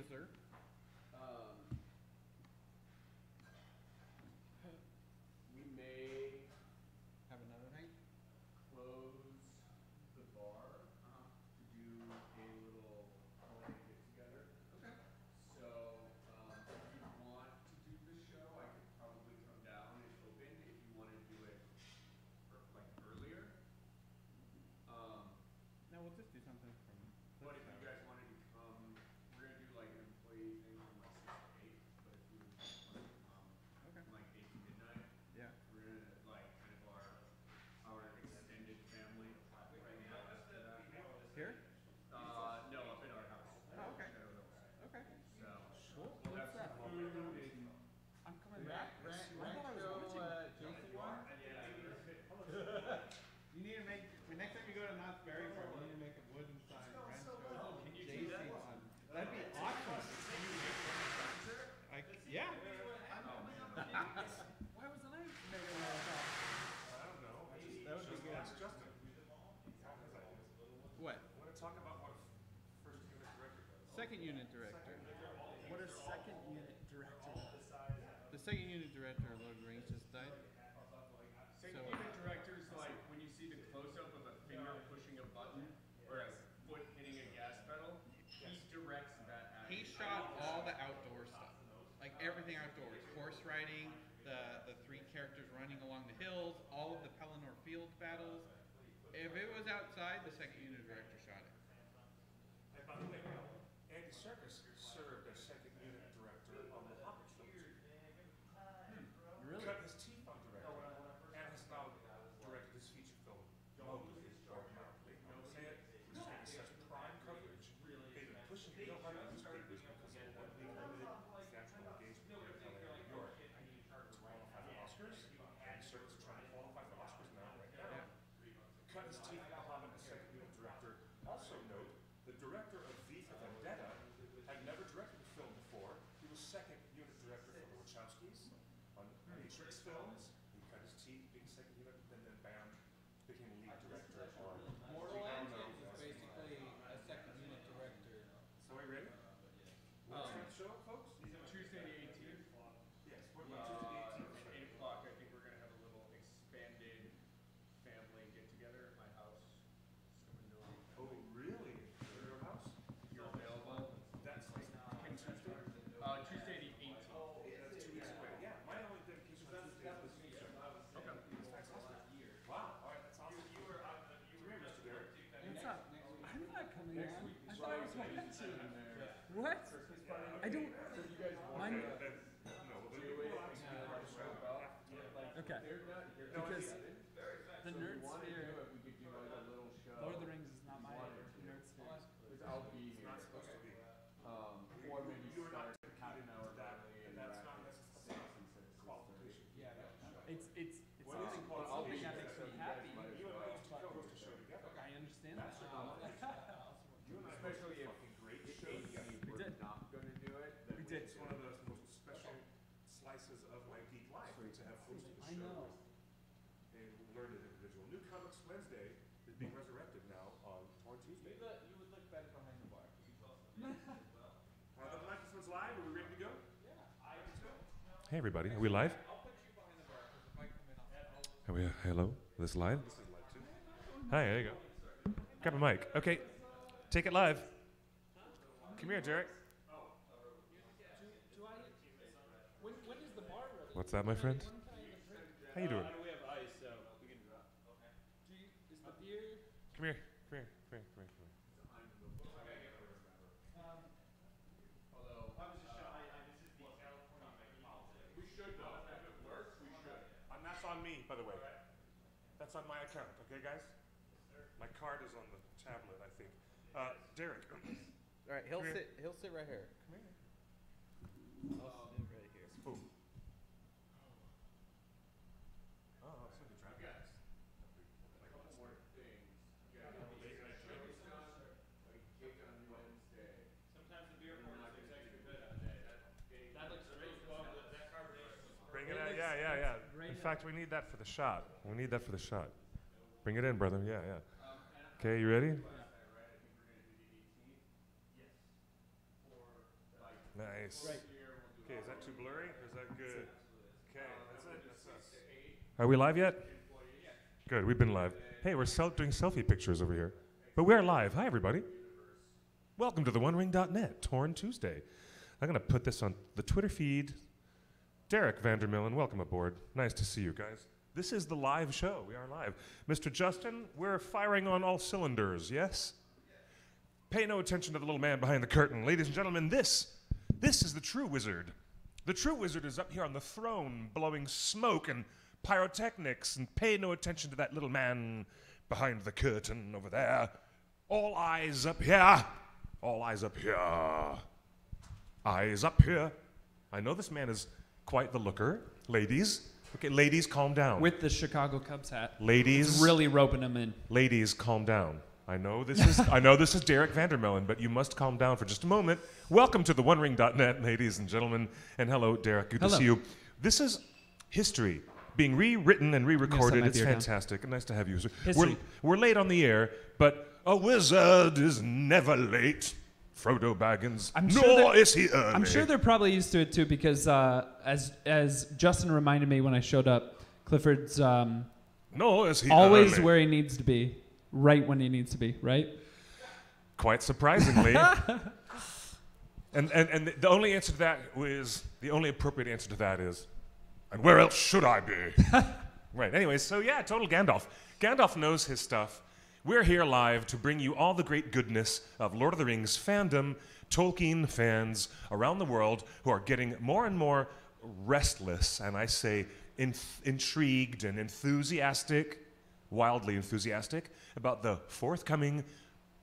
Yes, sir. We may Have another night? close the bar to do a little holiday get together. Okay. So if you want to do the show, I could probably come down and open if you want to do it like earlier. No, we'll just do something from. But if you guys wanted to come, we're gonna do like an employee thing from like 6 to 8. But if you wanted to come Okay. from like 8 to midnight, Yeah. we're gonna like kind of our extended family right now. Here? No, up in our house. Oh, okay. Shadow Hills. Okay. So Cool. we'll have some food and I'm coming back. I thought I was watching. Jason one. You need to make next time you go to Knott's Berry Farm, you need to make a wooden sign. Can you do JC that? one. That'd be awesome. Yeah. Why wasn't I making that up? I don't know. That would be good. Ask Justin. What? I want to talk about what first unit director does. Second unit director. What are second unit director? The second unit director of Lord of the Rings just died. Second unit director's like when you see the close-up of a finger pushing a button or a foot hitting a gas pedal. He directs that action. He shot all the outdoor stuff, like everything outdoors. Horse riding, the three characters running along the hills, all of the Pelennor Field battles. If it was outside, the second unit director shot it. And by the way, Andy Serkis served as second unit director on the Hobbit films. Really? Cut his teeth on directing, and has now directed his feature film, Mowgli, or Mowgli. Say it, which is getting such prime coverage. They've been pushing it real hard in newspapers because of a one-week limited theatrical engagement in LA and New York to qualify for Oscars. Andy Serkis is trying to qualify for Oscars now, right now. Cut his teeth on the Hobbit as second unit director. Also note, the director of V for Vendetta had never directed a film before. He was second unit director for the Wachowskis on Matrix films. He cut his teeth being second unit, and then bam, became lead director on Mortal Engines is basically a second unit director. So are you ready? What's that show, folks? Tuesday the 18th. Yes, what about Tuesday the 18th? At 8 o'clock, I think we're gonna have a little expanded family get together at my house. Oh, really? At your house? You're available. That's like Tuesday? Tuesday the 18th. That's 2 weeks away. Yeah, my only dedication on Tuesday is this show. Okay. That's fantastic. Wow, all right, that's awesome. Come here, Mr. Derek. What's up? I'm not coming on. I thought I was going to. What? I don't. Mine. No, Okay. Because the nerd sphere. We could do like a little show. Lord of the Rings is not my nerd sphere. I'll be here. not supposed to be. Or maybe You are not start half an hour that, early and that's not necessarily qualification. Yeah. It's What is something qualification? that makes me happy. You and I used to co-host a show together. I understand that. You and I Especially if fucking great if show we're did. not gonna do it, then We did. It's one of the most special slices of my geek life to have hosted a I show know. and learned an individual. New Comics Wednesday is being resurrected now on Tuesday. You would look better behind the bar. The microphone's live. Are we ready to go? Yeah. Hey everybody, are we live? I'll put you behind the bar because if I come in, I'll. Are we? Hello, this is live. This is live too. Hi, there you go. Grab a mic. Okay, take it live. Come here, Derek. Do I? When is the bar ready? What's that, my friend? When can I even drink? How you doing? we have ice, so we can drop. Is the beer? Come here. Come here. Come here. Come here. Come here. We should though. If it works, we should. And that's on me, by the way. That's on my account, okay, guys? My card is on the tablet, I think. Derek. All right, he'll Come here. sit. He'll sit right here. Come here. I'll sit right here. Boom. Oh, so good job. Guys, a couple more things. You guys have a chicken on, a cake on Wednesday. Sometimes the beer pour looks extra good on that day. That looks really well. That carbonation was Bring it in. Yeah. In fact, we need that for the shot. We need that for the shot. Bring it in, brother. Yeah. Okay, you ready? Nice. Right. Okay, is that too blurry or is that good? Okay, that's it. That's us. Are we live yet? Good, we've been live. Hey, we're doing selfie pictures over here. But we're live. Hi, everybody. Welcome to the OneRing.net, Torn Tuesday. I'm going to put this on the Twitter feed. Derek Vandermillen, welcome aboard. Nice to see you guys. This is the live show. We are live. Mr. Justin, we're firing on all cylinders, yes? Pay no attention to the little man behind the curtain. Ladies and gentlemen, this is the true wizard. The true wizard is up here on the throne, blowing smoke and pyrotechnics, and pay no attention to that little man behind the curtain over there. All eyes up here. All eyes up here. Eyes up here. I know this man is quite the looker. Ladies. Okay, ladies, calm down. With the Chicago Cubs hat. Ladies. It's really roping him in. Ladies, calm down. I know this is Derek Vandermillen, but you must calm down for just a moment. Welcome to the OneRing.net, ladies and gentlemen. And hello, Derek. Good to see you. This is history being rewritten and re-recorded. It's fantastic. Nice to have you. We're late on the air, but a wizard is never late. Frodo Baggins, nor is he early. I'm sure they're probably used to it too, because as Justin reminded me when I showed up, Clifford's nor is he always early. where he needs to be, right when he needs to be, right? Quite surprisingly. and the only answer to that is, the only appropriate answer to that is, and where else should I be? Right, anyways, so yeah, total Gandalf. Gandalf knows his stuff. We're here live to bring you all the great goodness of Lord of the Rings fandom, Tolkien fans around the world who are getting more and more restless, and I say intrigued and enthusiastic, wildly enthusiastic, about the forthcoming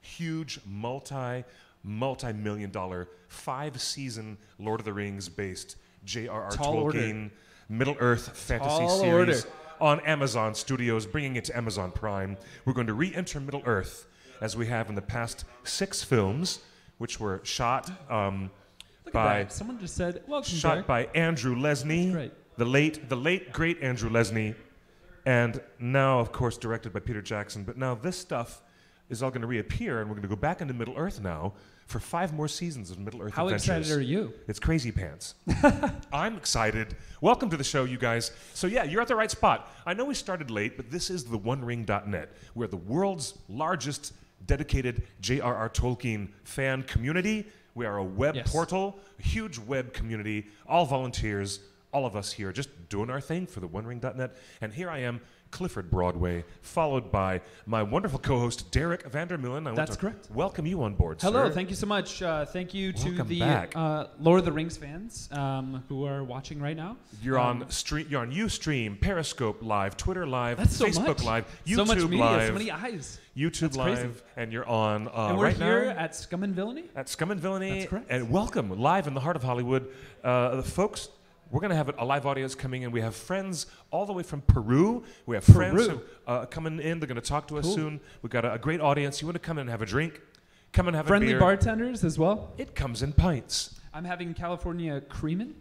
huge multi-million-dollar 5-season Lord of the Rings-based J.R.R. Tolkien Middle-earth fantasy series on Amazon Studios, bringing it to Amazon Prime. We're going to re-enter Middle-earth as we have in the past 6 films, which were shot by someone just said welcome. Shot Derek. by Andrew Lesnie, the late great Andrew Lesnie, and now of course directed by Peter Jackson. But now this stuff is all going to reappear, and we're going to go back into Middle-earth now for 5 more seasons of Middle-earth adventures. How excited are you? It's crazy pants. I'm excited. Welcome to the show, you guys. So yeah, you're at the right spot. I know we started late, but this is the OneRing.net. We're the world's largest dedicated J.R.R. Tolkien fan community. We are a web portal, a huge web community, all volunteers, all of us here just doing our thing for the OneRing.net. And here I am, Clifford Broadway, followed by my wonderful co-host, Derek Vandermillen. That's correct. Welcome you on board, Hello, sir. thank you so much. Thank you to Welcome the back. Lord of the Rings fans who are watching right now. You're on Ustream, Periscope Live, Twitter Live, That's so Facebook much. Live, YouTube so much media, Live, so many eyes. YouTube That's Live, crazy. and you're on And we're right here now at Scum and Villainy. at Scum and Villainy. That's correct. And welcome, live in the heart of Hollywood. The folks, we're going to have a live audience coming in. We have friends all the way from Peru. We have friends who, coming in. They're going to talk to us soon. We've got a great audience. You want to come in and have a drink? Come and have Friendly a beer. bartenders as well. It comes in pints. I'm having California Creamin'.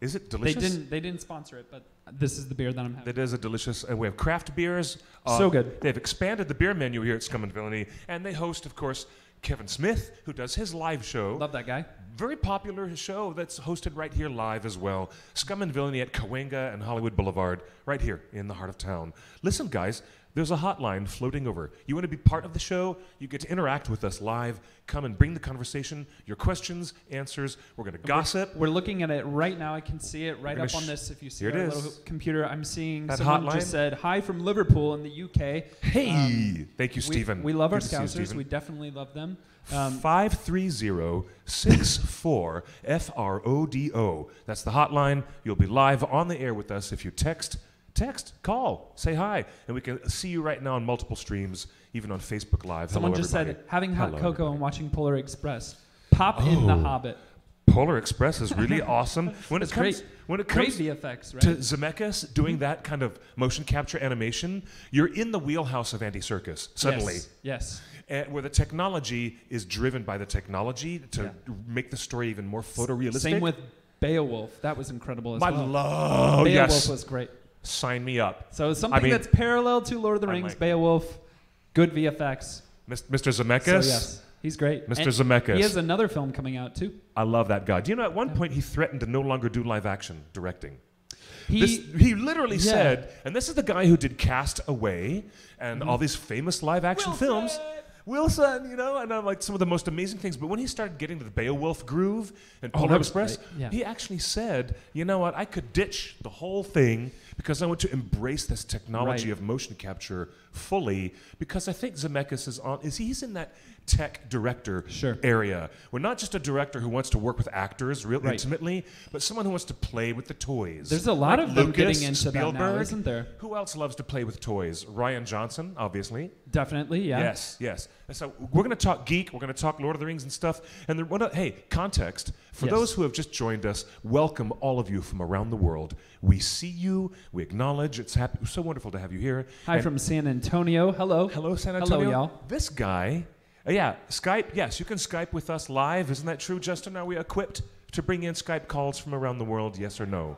Is it delicious? They didn't sponsor it, but this is the beer that I'm having. That is a delicious, and we have craft beers. So good. They've expanded the beer menu here at Scum and Villainy, and they host, of course, Kevin Smith, who does his live show. Love that guy. Very popular show that's hosted right here live as well. Scum and Villainy at Cahuenga and Hollywood Boulevard, right here in the heart of town. Listen, guys, there's a hotline floating over. You want to be part of the show? You get to interact with us live. Come and bring the conversation, your questions, answers. We're going to gossip. We're looking at it right now. I can see it right We're up gonna on this. If you see here our it is. little computer, I'm seeing That someone hotline? just said, hi from Liverpool in the UK. Hey! Thank you, Stephen. We love our Good to see you, Scousers. Stephen. We definitely love them. 530-64-FRODO. That's the hotline. You'll be live on the air with us if you text, call, say hi, and we can see you right now on multiple streams, even on Facebook Live. Someone Hello, just everybody. said, having hot Hello, cocoa everybody. and watching Polar Express. Pop in The Hobbit. Polar Express is really awesome. When it It's comes, great. when it Great comes VFX, right? to Zemeckis doing that kind of motion capture animation, you're in the wheelhouse of Andy Serkis suddenly. Yes. Where the technology is driven by the technology to make the story even more photorealistic. Same with Beowulf. That was incredible as My well. love, Beowulf yes. was great. Sign me up. So something that's parallel to Lord of the I Rings, like- Beowulf, good VFX. Mr. Zemeckis, So yes. He's great. Mr. And Zemeckis. He has another film coming out too. I love that guy. Do you know at one point he threatened to no longer do live action directing? He He literally said, and this is the guy who did Cast Away and all these famous live action films. Wilson, you know, and like some of the most amazing things. But when he started getting to the Beowulf groove and Polar that was Express, great. Yeah. he actually said, you know what, I could ditch the whole thing because I want to embrace this technology Right. of motion capture fully, because I think Zemeckis he's in that tech director Sure. area. We're not just a director who wants to work with actors real Right. intimately, but someone who wants to play with the toys. There's a lot Like of them Lucas, getting into that now, Spielberg. isn't there? Who else loves to play with toys? Ryan Johnson, obviously. Definitely, yeah. Yes, yes. And so we're going to talk geek. We're going to talk Lord of the Rings and stuff. And hey, context. For Yes. those who have just joined us, welcome all of you from around the world. We see you. We acknowledge. It's so wonderful to have you here. Hi And from San Antonio. Hello. hello, San Antonio. Hello, y'all. This guy, yeah, Skype. Yes, you can Skype with us live. Isn't that true, Justin? Are we equipped to bring in Skype calls from around the world? Yes or no?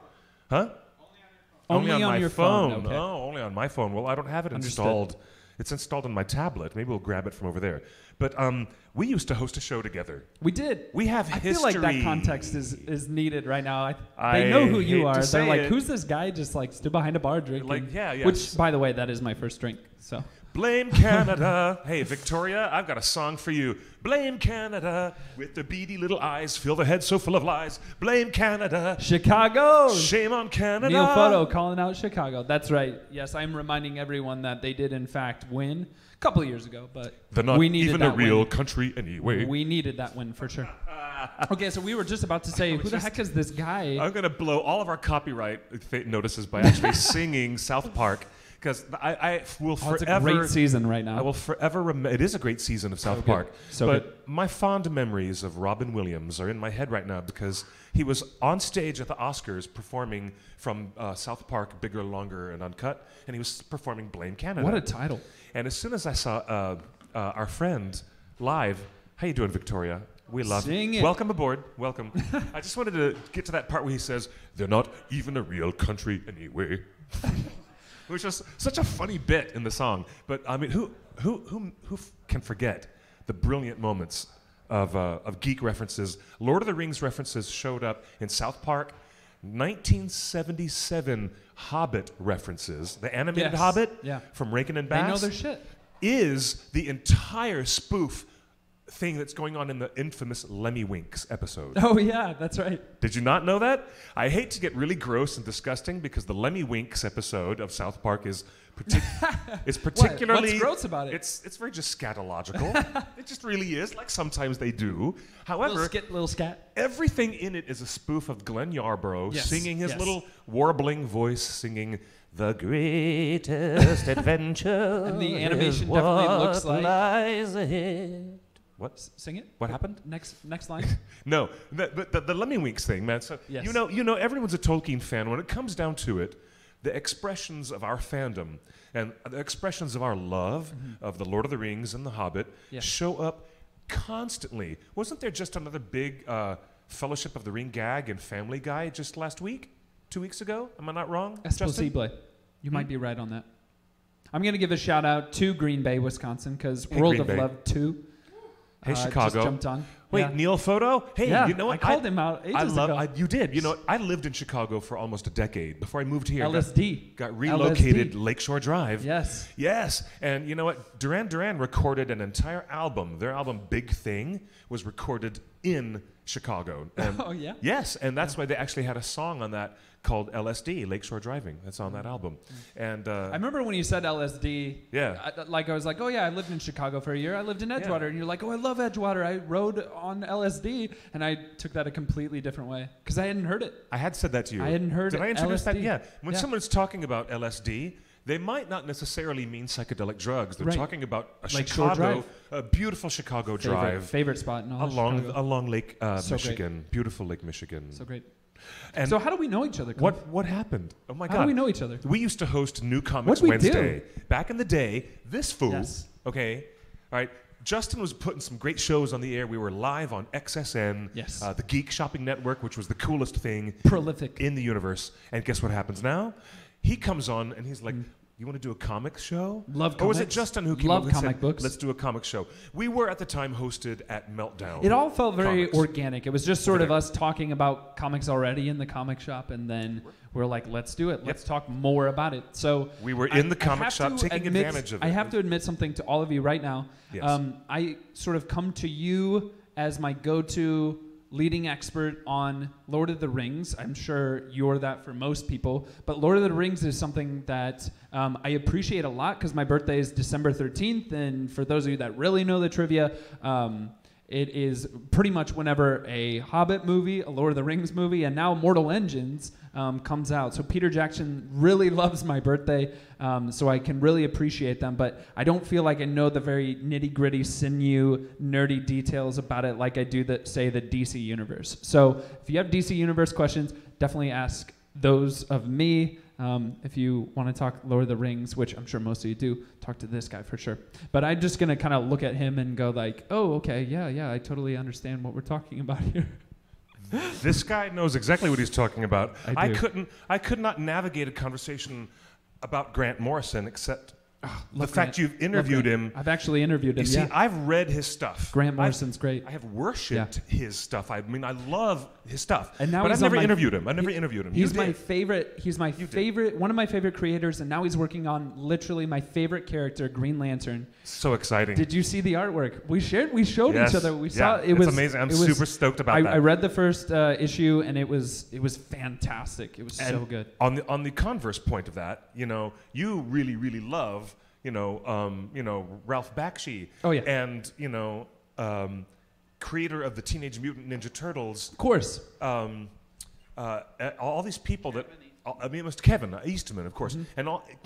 Huh? Only on my your phone, okay. Oh, only on my phone. Well, I don't have it Understood. installed. It's installed on my tablet. Maybe we'll grab it from over there. But we used to host a show together. We did. We have I history. feel like that context is needed right now. I They know who hate you to are. say They're like, it. who's this guy just like stood behind a bar drinking? Like, yeah, yes. Which, by the way, that is my first drink. So Blame Canada. Hey, Victoria, I've got a song for you. Blame Canada with the beady little eyes, fill their heads so full of lies. Blame Canada. Chicago. Shame on Canada. Neil Photo calling out Chicago. That's right. Yes, I'm reminding everyone that they did in fact win a couple of years ago, but They're not we needed even a that real win. country anyway. We needed that win for sure. Okay, so we were just about to say, who the heck is this guy? I'm going to blow all of our copyright notices by actually singing South Park, because I will Oh, it's a forever... great season right now. I will forever remember. It is a great season of South good. Park. So but good. my fond memories of Robin Williams are in my head right now, because he was on stage at the Oscars performing from South Park, Bigger, Longer, and Uncut, and he was performing Blame Canada. What a title. And as soon as I saw our friend live, how you doing, Victoria? We love Sing you. it. Welcome aboard. Welcome. I just wanted to get to that part where he says, "They're not even a real country anyway," which was such a funny bit in the song. But I mean, who can forget the brilliant moments of geek references? Lord of the Rings references showed up in South Park. 1977 Hobbit references, the animated Yes. Hobbit Yeah. from Rankin and They Bass, know their shit. is the entire spoof thing that's going on in the infamous Lemmy Winks episode. Oh yeah, that's right. Did you not know that? I hate to get really gross and disgusting, because the Lemmy Winks episode of South Park is particularly... What's gross about it? It's very just scatological. It just really is, like sometimes they do. However, little scat. everything in it is a spoof of Glenn Yarborough Yes, singing his yes. little warbling voice, singing the greatest adventure. And the animation is definitely what looks like- lies ahead. What? Sing it. What happened? Next line. No, but the Lemmy Winks thing, man. So Yes. you know, everyone's a Tolkien fan. When it comes down to it, the expressions of our fandom and the expressions of our love of the Lord of the Rings and the Hobbit Yeah. show up constantly. Wasn't there just another big Fellowship of the Ring gag in Family Guy just last week, 2 weeks ago? Am I not wrong, Es Justin? posible. You might be right on that. I'm going to give a shout out to Green Bay, Wisconsin, because Hey, World Green of Bay. Love 2 Hey, just Chicago. jumped on. Wait, Yeah. Neil Photo? Hey, Yeah, you know what? I called him out ages ago. You did. You know, I lived in Chicago for almost a decade before I moved here. LSD. Got relocated LSD. Lakeshore Drive. Yes. Yes, and you know what? Duran Duran recorded an entire album. Their album Big Thing was recorded in Chicago. And Oh, yeah? Yes, and that's why they actually had a song on that called LSD, Lakeshore Driving. That's on that album. And I remember when you said LSD. Yeah. I was like, oh yeah, I lived in Chicago for a year. I lived in Edgewater, and you're like, oh, I love Edgewater. I rode on LSD, and I took that a completely different way because I hadn't heard it. I had said that to you. I hadn't heard Did I introduce that? LSD. Yeah. When Yeah. someone's talking about LSD, they might not necessarily mean psychedelic drugs. They're Right. talking about a Lakeshore Chicago, a beautiful Chicago drive Favorite spot in all of Chicago. along Lake So great. Michigan, beautiful Lake Michigan. So great. And So how do we know each other? Cliff? what happened? Oh my How God! do we know each other? We used to host New Comics What'd we do? Wednesday back in the day. This fool, Yes. okay, all right. Justin was putting some great shows on the air. We were live on XSN, Yes. the Geek Shopping Network, which was the coolest thing Prolific. in the universe. And guess what happens now? He comes on and he's like, you want to do a comic show? Love Or was it comics. Justin who came Love up and comic said, books. let's do a comic show? We were at the time hosted at Meltdown. It all felt very Comics. organic. It was just sort of Okay. us talking about comics already in the comic shop, and then we're like, let's do it. Let's talk more about it. So We were in the comic have shop to taking admit- advantage of it. I have to admit something to all of you right now. Yes. I sort of come to you as my go-to leading expert on Lord of the Rings. I'm sure you're that for most people, but Lord of the Rings is something that I appreciate a lot because my birthday is December 13th, and for those of you that really know the trivia, it is pretty much whenever a Hobbit movie, a Lord of the Rings movie, and now Mortal Engines comes out. So Peter Jackson really loves my birthday, so I can really appreciate them, but I don't feel like I know the very nitty-gritty, sinew, nerdy details about it like I do, say, the DC Universe. So if you have DC Universe questions, definitely ask those of me. If you want to talk Lord of the Rings, which I'm sure most of you do, talk to this guy for sure. But I'm just going to kind of look at him and go like, oh, okay, yeah, I totally understand what we're talking about here. This guy knows exactly what he's talking about. I do. I could not navigate a conversation about Grant Morrison except the Love fact Grant. you've Love interviewed Grant. him. I've actually interviewed him, You see, yeah. I've read his stuff. Grant Morrison's great. I have worshipped his stuff. I mean, I love his stuff. And now but he's I've never on my- interviewed him. I've never interviewed him. He's You my did. favorite. He's my favorite. One of my favorite creators, and now he's working on literally my favorite character, Green Lantern. So exciting. Did you see the artwork? We showed Yes. each other. We Yeah, saw it it's was amazing. I'm it was- super stoked about that. I read the first issue, and it was fantastic. It was And so good. On the converse point of that, you really, really love, Ralph Bakshi. Oh, yeah. And, creator of the Teenage Mutant Ninja Turtles. Of course. All these people that, Mr. Kevin Eastman, of course, and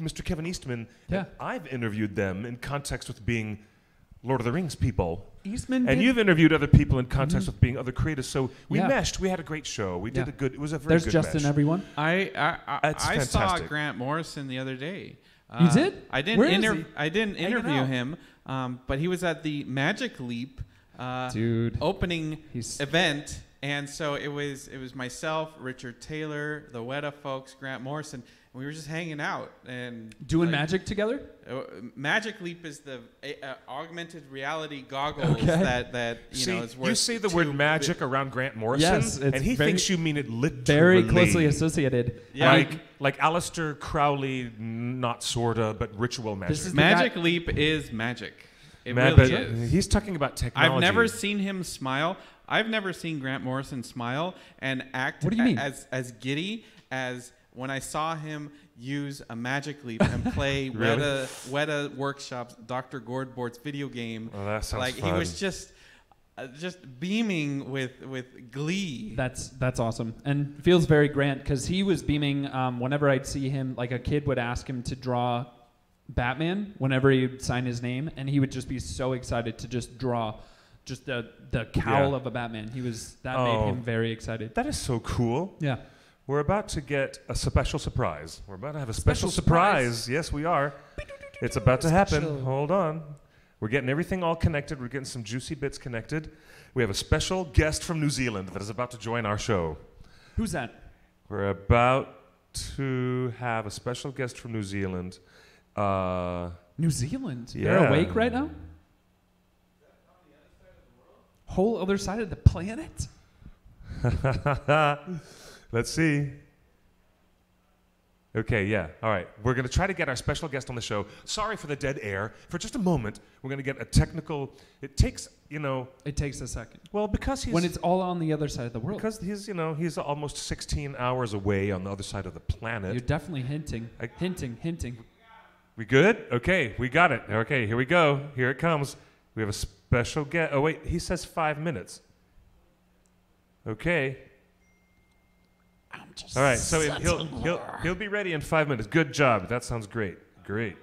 Mr. Kevin Eastman. Yeah. I've interviewed them in context with being Lord of the Rings people. Eastman And did- you've interviewed other people in context with being other creators. So we Yeah. meshed. We had a great show. We did Yeah. it was a very There's good Justin, mesh. everyone. I That's saw fantastic. Grant Morrison the other day. You did? I didn't. Where is he? I didn't Hanging interview out. him, but he was at the Magic Leap Dude. opening He's- event, and so it was myself, Richard Taylor, the Weta folks, Grant Morrison, and we were just hanging out and Doing like, magic together? Magic Leap is the augmented reality goggles Okay. that is worth. You say the word magic around Grant Morrison, Yes, it's and he very- thinks you mean it literally. Very closely associated. Yeah. Like Aleister Crowley, not sorta, but ritual magic. This is the Magic guy- Leap is magic. It But really is. he's talking about technology. I've never seen him smile. I've never seen Grant Morrison smile and act What do you mean? as giddy as when I saw him use a Magic Leap and play Really? Weta Workshop's Dr. Gordbort's video game. Oh, that sounds like he fun. was just beaming with glee. That's awesome, and feels very Grant because he was beaming whenever I'd see him. Like a kid would ask him to draw Batman whenever he'd sign his name, and he would just be so excited to just draw just the cowl Yeah. of a Batman. That made Oh. him very excited. That is so cool. Yeah. We're about to get a special surprise. We're about to have a special Special surprise. Yes, we are. It's about to happen. Special. Hold on. We're getting everything all connected. We're getting some juicy bits connected. We have a special guest from New Zealand that is about to join our show. Who's that? We're about to have a special guest from New Zealand. New Zealand. Yeah. They're awake right now? Whole other side of the planet? Let's see. Okay, yeah. All right. We're going to try to get our special guest on the show. Sorry for the dead air. For just a moment, we're going to get a technical. It takes, It takes a second. well, because he's When it's all on the other side of the world. because he's almost 16 hours away on the other side of the planet. You're definitely hinting. Hinting. We good? Okay, we got it. Okay, here we go. Here it comes. We have a special guest. Oh wait, he says 5 minutes. Okay. All right, so he'll be ready in 5 minutes. Good job. That sounds great. Great.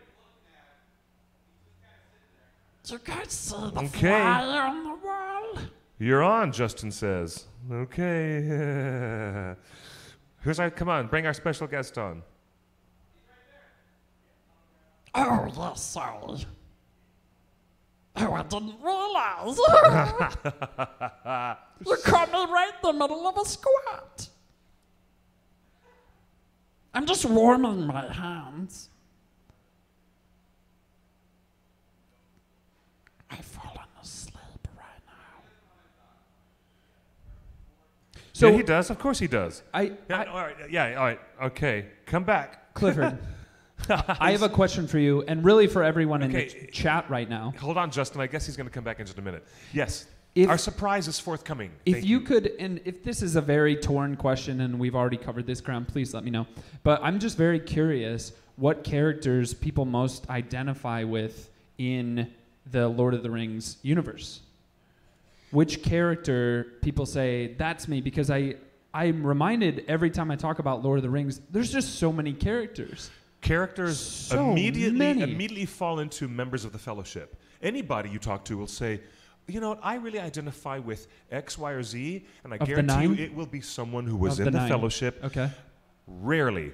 You guys see the Okay. fly on the wall? You're on, Justin says. Okay. Come on, bring our special guest on. Oh, yes, sorry. Oh, I didn't realize. You caught me right in the middle of a squat. I'm just warming my hands. I've fallen asleep right now. So yeah, he does. Of course he does. I All right. Yeah. All right. Okay. Come back. Clifford, I have a question for you, and really for everyone in the Okay. chat right now. Hold on, Justin. I guess he's going to come back in just a minute. Yes. If- Our surprise is forthcoming. If Thank you could, and if this is a very torn question and we've already covered this ground, please let me know. But I'm just very curious what characters people most identify with in the Lord of the Rings universe. Which character people say, that's me? Because I'm reminded every time I talk about Lord of the Rings, there's just so many characters. Characters So immediately many. fall into members of the Fellowship. Anybody you talk to will say, you know what, I really identify with X, Y, or Z, and I Of the guarantee you nine? it will be someone who was Of in the nine. Fellowship. Okay. Rarely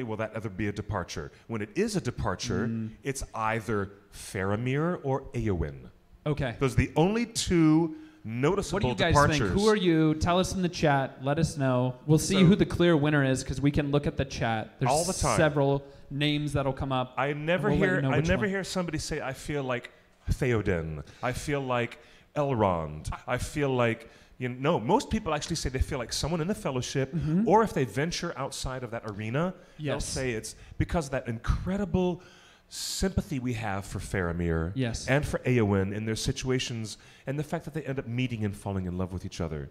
will that ever be a departure. When it is a departure, it's either Faramir or Éowyn. Okay. Those are the only two noticeable What do you guys departures. think? Who are you? Tell us in the chat. Let us know. We'll see So- who the clear winner is because we can look at the chat. There's All the time. several names that'll come up. I never We'll let you hear know which one. hear somebody say I feel like Theoden. I feel like Elrond. I feel like most people actually say they feel like someone in the Fellowship, or if they venture outside of that arena, they'll Yes. say it's because of that incredible sympathy we have for Faramir Yes. and for Éowyn in their situations, and the fact that they end up meeting and falling in love with each other.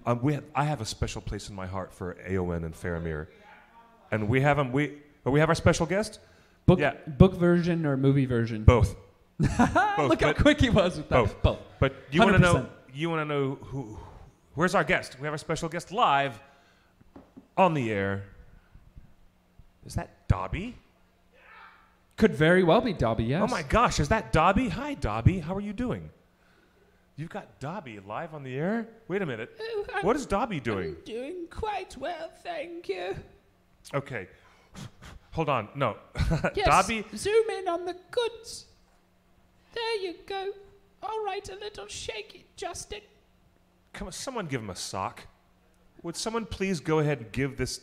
I have a special place in my heart for Éowyn and Faramir, and we have them. We have our special guest. Book version or movie version? Both. Look how but- quick he was with that. Both. But you want to 100%. know? You want to know who? Where's our guest? We have our special guest live on the air. Is that Dobby? Could very well be Dobby, yes. Oh my gosh, is that Dobby? Hi, Dobby. How are you doing? You've got Dobby live on the air? Wait a minute. What is Dobby doing? I'm doing quite well, thank you. Okay. Hold on. No. Yes, Dobby. zoom in on the goods. There you go. All right, a little shaky, Justin. Come on, someone give him a sock. Would someone please go ahead and give this?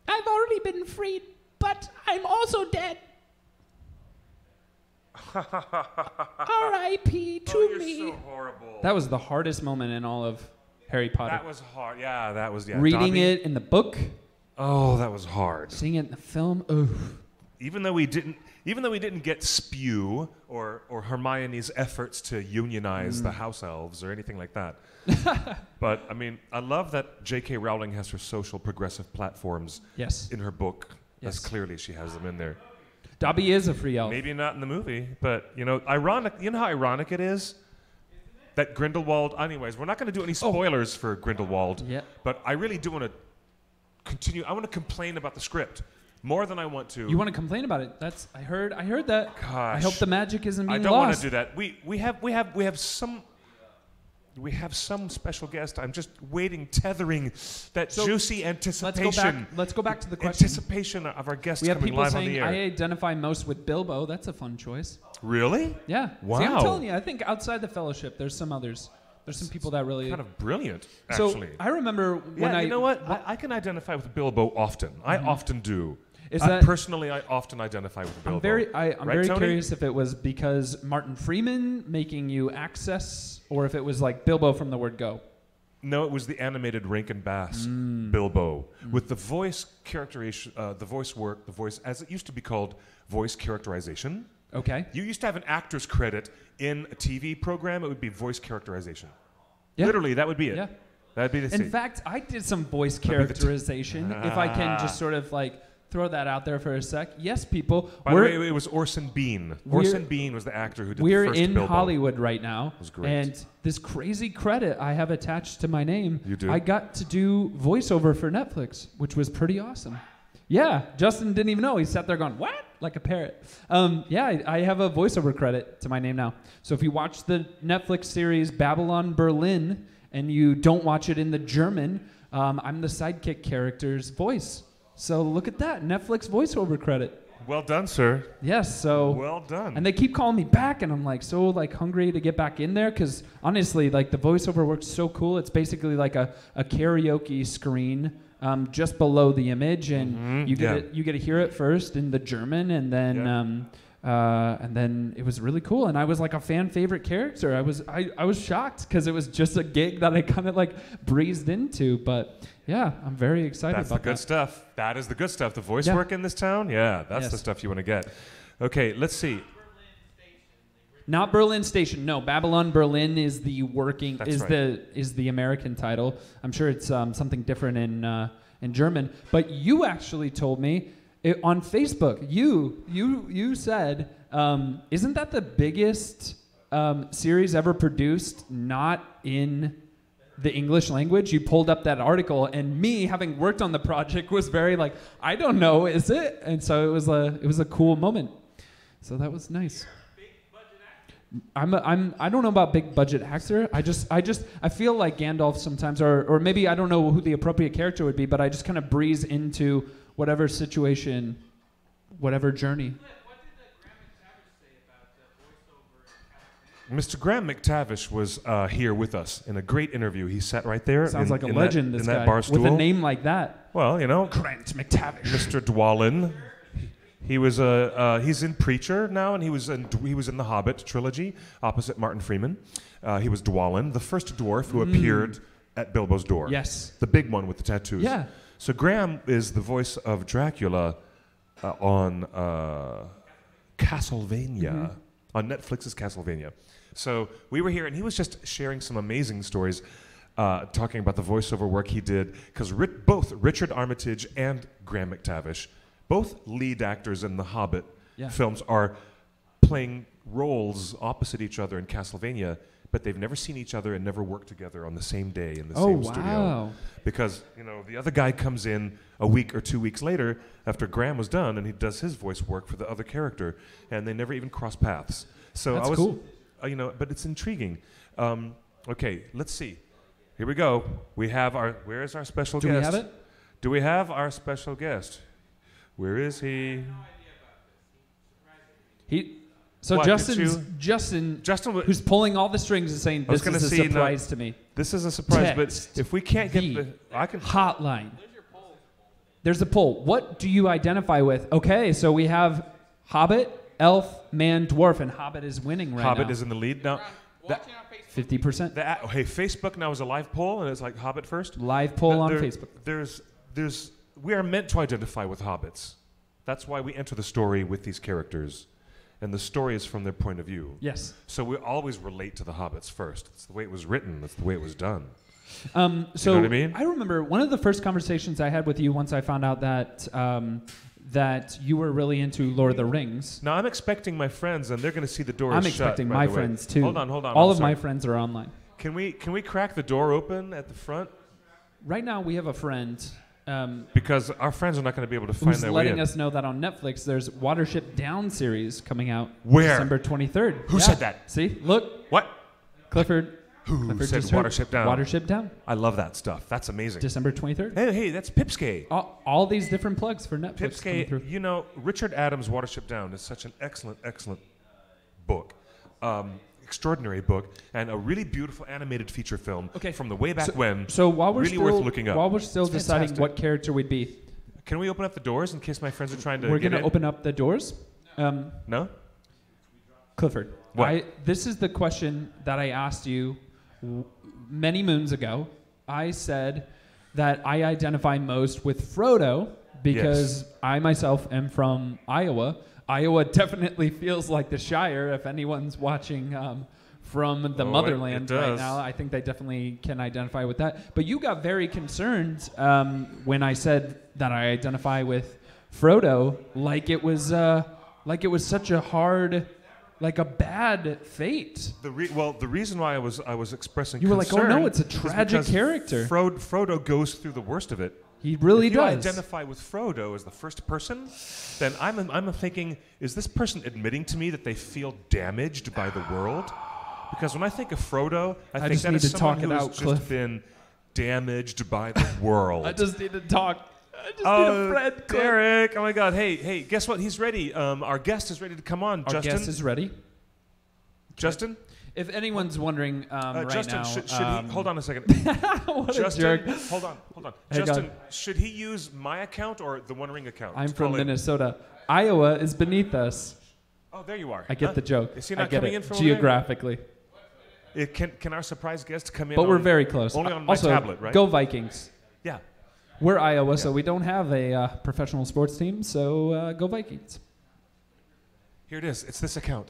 I've already been freed, but I'm also dead. R.I.P. to me. so horrible. That was the hardest moment in all of Harry Potter. That was hard. Yeah, that was. Yeah, Reading Dobby. it in the book, Oh, that was hard. seeing it in the film. Oof. Even though we didn't get Spew or Hermione's efforts to unionize the house elves or anything like that. But I mean, I love that J.K. Rowling has her social progressive platforms Yes. in her book as Yes. clearly as she has them in there. Dobby is a free elf. Maybe not in the movie, but ironic. You know how ironic it is that Grindelwald. Anyways, we're not going to do any spoilers for Grindelwald. Yeah. But I really do want to continue. I want to complain about the script more than I want to. You want to complain about it? I heard that. I Gosh. hope the magic isn't I being don't want lost. to do that. We have some special guest. I'm just waiting, tethering that So, juicy anticipation. Let's go back to the question. Anticipation of our guests We have coming people live on saying the air. I identify most with Bilbo. That's a fun choice. Really? Yeah. Wow. See, I'm telling you, I think outside the Fellowship, there's some others. There's some people that really. Kind of brilliant, so actually. I remember when Yeah, you know what? I can identify with Bilbo often. I often do. Is that- personally? I often identify with Bilbo. I'm very Right, very Tony? curious if it was because Martin Freeman making you access, or if it was like Bilbo from the word go. No, it was the animated Rankin Bass Bilbo with the voice characterization, the voice work, the voice as it used to be called, voice characterization. Okay. You used to have an actor's credit in a TV program. It would be voice characterization. Yeah. Literally, that would be it. Yeah. That'd be the In thing. fact, I did some voice be the characterization. If I can just sort of like throw that out there for a sec. Yes, people. By the way, it was Orson Bean. Orson Bean was the actor who did the We're first in Bilbo. Hollywood right now, was great. and this crazy credit I have attached to my name. You do? I got to do voiceover for Netflix, which was pretty awesome. Yeah, Justin didn't even know. He sat there going, "What?" like a parrot. Yeah, I have a voiceover credit to my name now. So if you watch the Netflix series Babylon Berlin and you don't watch it in the German, I'm the sidekick character's voice. So look at that, Netflix voiceover credit. Well done, sir. Yes, so Well done. and they keep calling me back, and I'm like so like hungry to get back in there because honestly, like the voiceover works so cool. It's basically like a karaoke screen just below the image, and you get yeah. you get to hear it first in the German, and then And then it was really cool, and I was like a fan favorite character. I was shocked because it was just a gig that I kind of like breezed into. But yeah, I'm very excited That's about the good that. stuff. That is the good stuff. The voice Yeah. work in this town, yeah, that's Yes. the stuff you want to get. Okay, let's see. Not Berlin Station. No, Babylon Berlin is the working That's is right. the American title. I'm sure it's something different in German. But you actually told me on Facebook. You said, isn't that the biggest series ever produced not in the English language? You pulled up that article, and me, having worked on the project, was very like, I don't know, is it? And so it was a cool moment. So that was nice. I don't know about big budget actor. I feel like Gandalf sometimes, or maybe I don't know who the appropriate character would be, but I just kind of breeze into whatever situation, whatever journey. Mr. Graham McTavish was here with us in a great interview. He sat right there. Sounds like a in legend, that, this in guy, that bar stool. with a name like that. Well, you know, Grant McTavish. Mr. Dwalin. He was he's in Preacher now, and he was in The Hobbit trilogy opposite Martin Freeman. He was Dwalin, the first dwarf who appeared at Bilbo's door. Yes. The big one with the tattoos. Yeah. So Graham is the voice of Dracula on Castlevania, on Netflix's Castlevania. So we were here, and he was just sharing some amazing stories, talking about the voiceover work he did, because both Richard Armitage and Graham McTavish, both lead actors in the Hobbit films, are playing roles opposite each other in Castlevania, but they've never seen each other and never worked together on the same day in the same studio. Because, you know, the other guy comes in a week or 2 weeks later after Graham was done, and he does his voice work for the other character, and they never even cross paths. So That's I was, cool. You know, but it's intriguing. Okay, let's see. Here we go. We have where is our special Do guest? we have it? Do we have our special guest? Where is he? So What, Justin, Justin, who's pulling all the strings, is saying was this gonna is a see, surprise to me. this is a surprise, Text but if we can't get the I can. Hotline. There's a poll. What do you identify with? Okay, so we have Hobbit, Elf, Man, Dwarf, and Hobbit is winning right Hobbit now. is in the lead now. That- Watching on Facebook. 50%. Hey, Facebook now is a live poll, and it's like Hobbit first. Live poll on There- Facebook. We are meant to identify with hobbits. That's why we enter the story with these characters, and the story is from their point of view. Yes. So we always relate to the hobbits first. It's the way it was written. That's the way it was done. So know what I mean? I remember one of the first conversations I had with you once I found out that that you were really into Lord of the Rings. Now I'm expecting my friends, and they're going to see the doors I'm shut, expecting by my the way. friends too. Hold on. All I'm of sorry. my friends are online. Can we crack the door open at the front? Right now we have a friend Because our friends are not going to be able to find who's their way letting in. us know that on Netflix there's Watership Down series coming out Where? December 23rd. Who said that? See? Look, What? Clifford. Who Clifford said just heard. Watership Down? Watership Down. I love that stuff. That's amazing. December 23rd. Hey, that's Pipsquet. All these different plugs for Netflix coming through. Pipsquet, you know, Richard Adams' Watership Down is such an excellent, excellent book. Extraordinary book, and a really beautiful animated feature film from the way back when. So while we're really still worth looking up. while we're still It's deciding fantastic. what character we'd be, Can we open up the doors in case my friends are trying to we're get going to in? open up the doors. No? Clifford, What? this is the question that I asked you many moons ago. I said that I identify most with Frodo because I myself am from Iowa. Iowa definitely feels like the Shire. If anyone's watching from the motherland it right does. now, I think they definitely can identify with that. But you got very concerned when I said that I identify with Frodo, like it was such a hard, like a bad fate. The reason why I was expressing You were like, concern "Oh, no, it's a is tragic because character." Frodo goes through the worst of it. He really if you does. identify with Frodo as the first person, then I'm thinking, is this person admitting to me that they feel damaged by the world? Because when I think of Frodo, I think just that need is to someone talk it who has out, just Cliff. been damaged by the world. I just need to talk. I just need Oh, a friend. Cliff. Derek! Oh my God! Hey! Guess what? He's ready. Our guest is ready to come on. Our Justin. guest is ready. Justin. If anyone's wondering right Justin, now, should he hold on a second? what Justin, a jerk! hold on. Hey, Justin, God. should he use my account or the One Ring account? I'm to from call in? Minnesota. Iowa is beneath us. Oh, there you are. I get the joke. Is he I not get coming it in from over there? geographically. Can our surprise guest come in? But we're very close. Only on my also, tablet, right? Go Vikings. Yeah. We're Iowa, so we don't have a professional sports team, so go Vikings. Here it is. It's this account.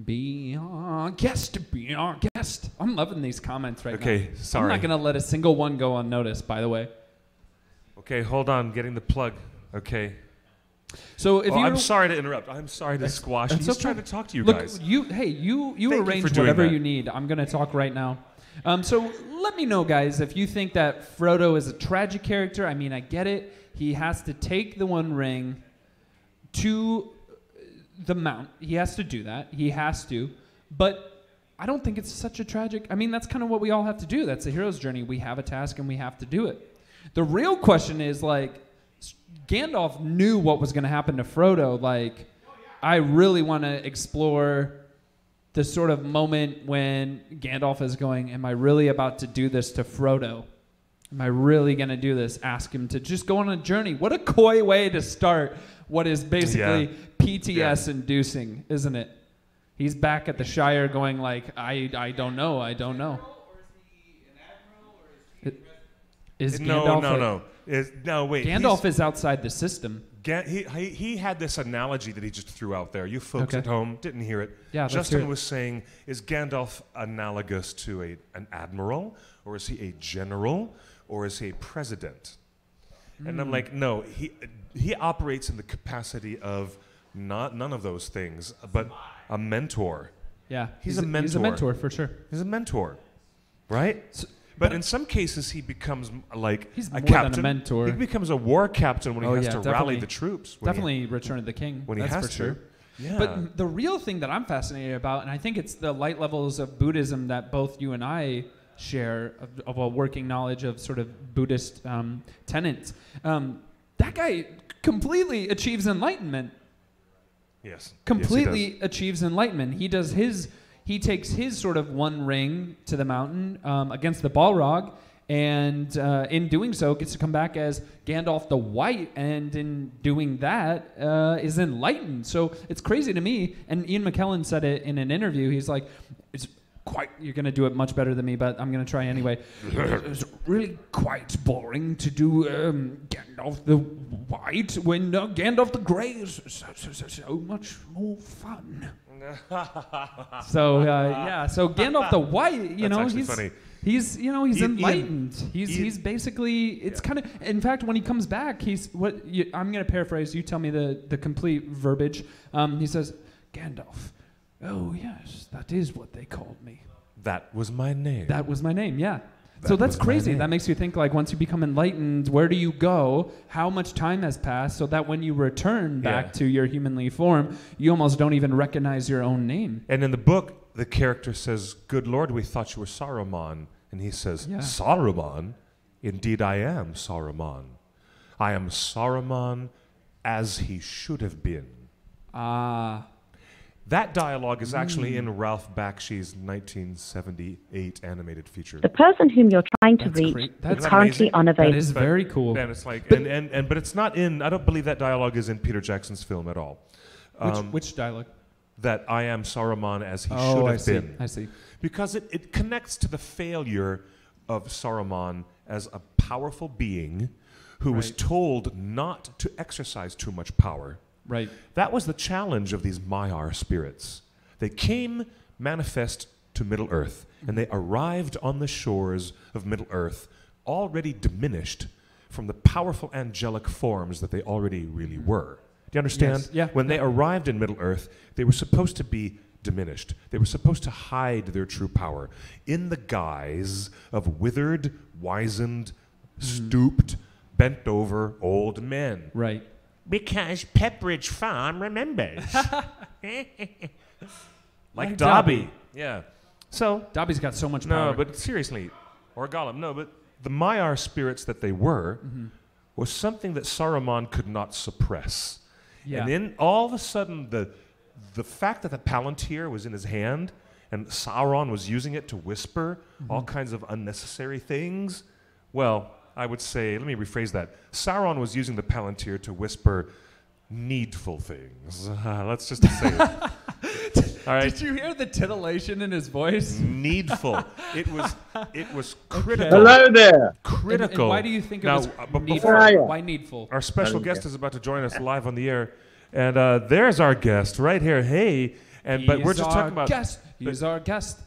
Be our guest, be our guest. I'm loving these comments right now. Okay, sorry. I'm not going to let a single one go unnoticed, by the way. Okay, hold on. Getting the plug. Okay. So if I'm sorry to interrupt. I'm sorry to squash. I'm just trying to talk to you Look, guys. you Thank you arrange for doing whatever that. you need. I'm going to talk right now. So let me know, guys, if you think that Frodo is a tragic character. I mean, I get it. He has to take the One Ring to the Mount. He has to do that. He has to. But I don't think it's such a tragic. I mean, that's kind of what we all have to do. That's the hero's journey. We have a task and we have to do it. The real question is, like, Gandalf knew what was going to happen to Frodo. Like, I really want to explore the sort of moment when Gandalf is going, am I really about to do this to Frodo? Am I really going to do this? Ask him to just go on a journey. What a coy way to start what is basically PTS-inducing, isn't it? He's back at the Shire going like, I don't know. Or is he an admiral, or is he Is No, Gandalf wait. Gandalf is outside the system. He had this analogy that he just threw out there. You folks Okay. at home didn't hear it. Yeah, let's Justin hear it. was saying, is Gandalf analogous to an admiral, or is he a general, or is he a president? And I'm like, no, he operates in the capacity of none of those things, but a mentor. Yeah, He's a mentor. He's a mentor for sure. He's a mentor, right? So, but in some cases, he becomes like He's a more captain. than a mentor. He becomes a war captain when he has to rally definitely. the troops. Definitely Return of the King. when he that's has for to. sure. Yeah. But the real thing that I'm fascinated about, and I think it's the light levels of Buddhism that both you and I share of a working knowledge of sort of Buddhist tenets. That guy completely achieves enlightenment. Yes. Completely Yes, he achieves enlightenment. He takes his sort of One Ring to the mountain against the Balrog, and in doing so gets to come back as Gandalf the White, and in doing that is enlightened. So it's crazy to me, and Ian McKellen said it in an interview. He's like, you're going to do it much better than me, but I'm going to try anyway. It's really quite boring to do Gandalf the White when Gandalf the Grey is so much more fun. So Gandalf the White, funny. he's Ian- enlightened. He's basically, it's kind of, in fact, when he comes back, I'm going to paraphrase. You tell me the complete verbiage. He says, Gandalf. Oh, yes, that is what they called me. That was my name. That was my name, yeah. That So that's was my crazy. name. That makes you think, like, once you become enlightened, where do you go? How much time has passed so that when you return back to your humanly form, you almost don't even recognize your own name? And in the book, the character says, "Good Lord, we thought you were Saruman." And he says, Yeah. "Saruman? Indeed I am Saruman. I am Saruman as he should have been." That dialogue is actually in Ralph Bakshi's 1978 animated feature. The person whom you're trying to That's reach great. is That's currently amazing. unavailable. That is very cool. And it's like, but it's not in. I don't believe that dialogue is in Peter Jackson's film at all. Which dialogue? That I am Saruman as he should Oh, have been. I see. Because it connects to the failure of Saruman as a powerful being who was Right. told not to exercise too much power. Right. That was the challenge of these Maiar spirits. They came manifest to Middle-earth, and they arrived on the shores of Middle-earth already diminished from the powerful angelic forms that they already really were. Do you understand? Yes. Yeah. When they arrived in Middle-earth, they were supposed to be diminished. They were supposed to hide their true power in the guise of withered, wizened, stooped, bent over old men. Right. Because Pepperidge Farm remembers. Like Dobby. Dobby. Yeah. So, Dobby's got so much power. no, but seriously, or Gollum, no, but the Maiar spirits that they were was something that Saruman could not suppress. Yeah. And then all of a sudden, the fact that the Palantir was in his hand and Sauron was using it to whisper all kinds of unnecessary things, well, I would say, let me rephrase that. Sauron was using the Palantir to whisper needful things. Let's just say it. All right. Did you hear the titillation in his voice? Needful. It was critical. Hello there. Critical. And why do you think it Now, was but needful? before- Why needful? Our special guest is about to join us live on the air, and there's our guest right here. Hey, but we're He's just our talking about. guest. He's our guest.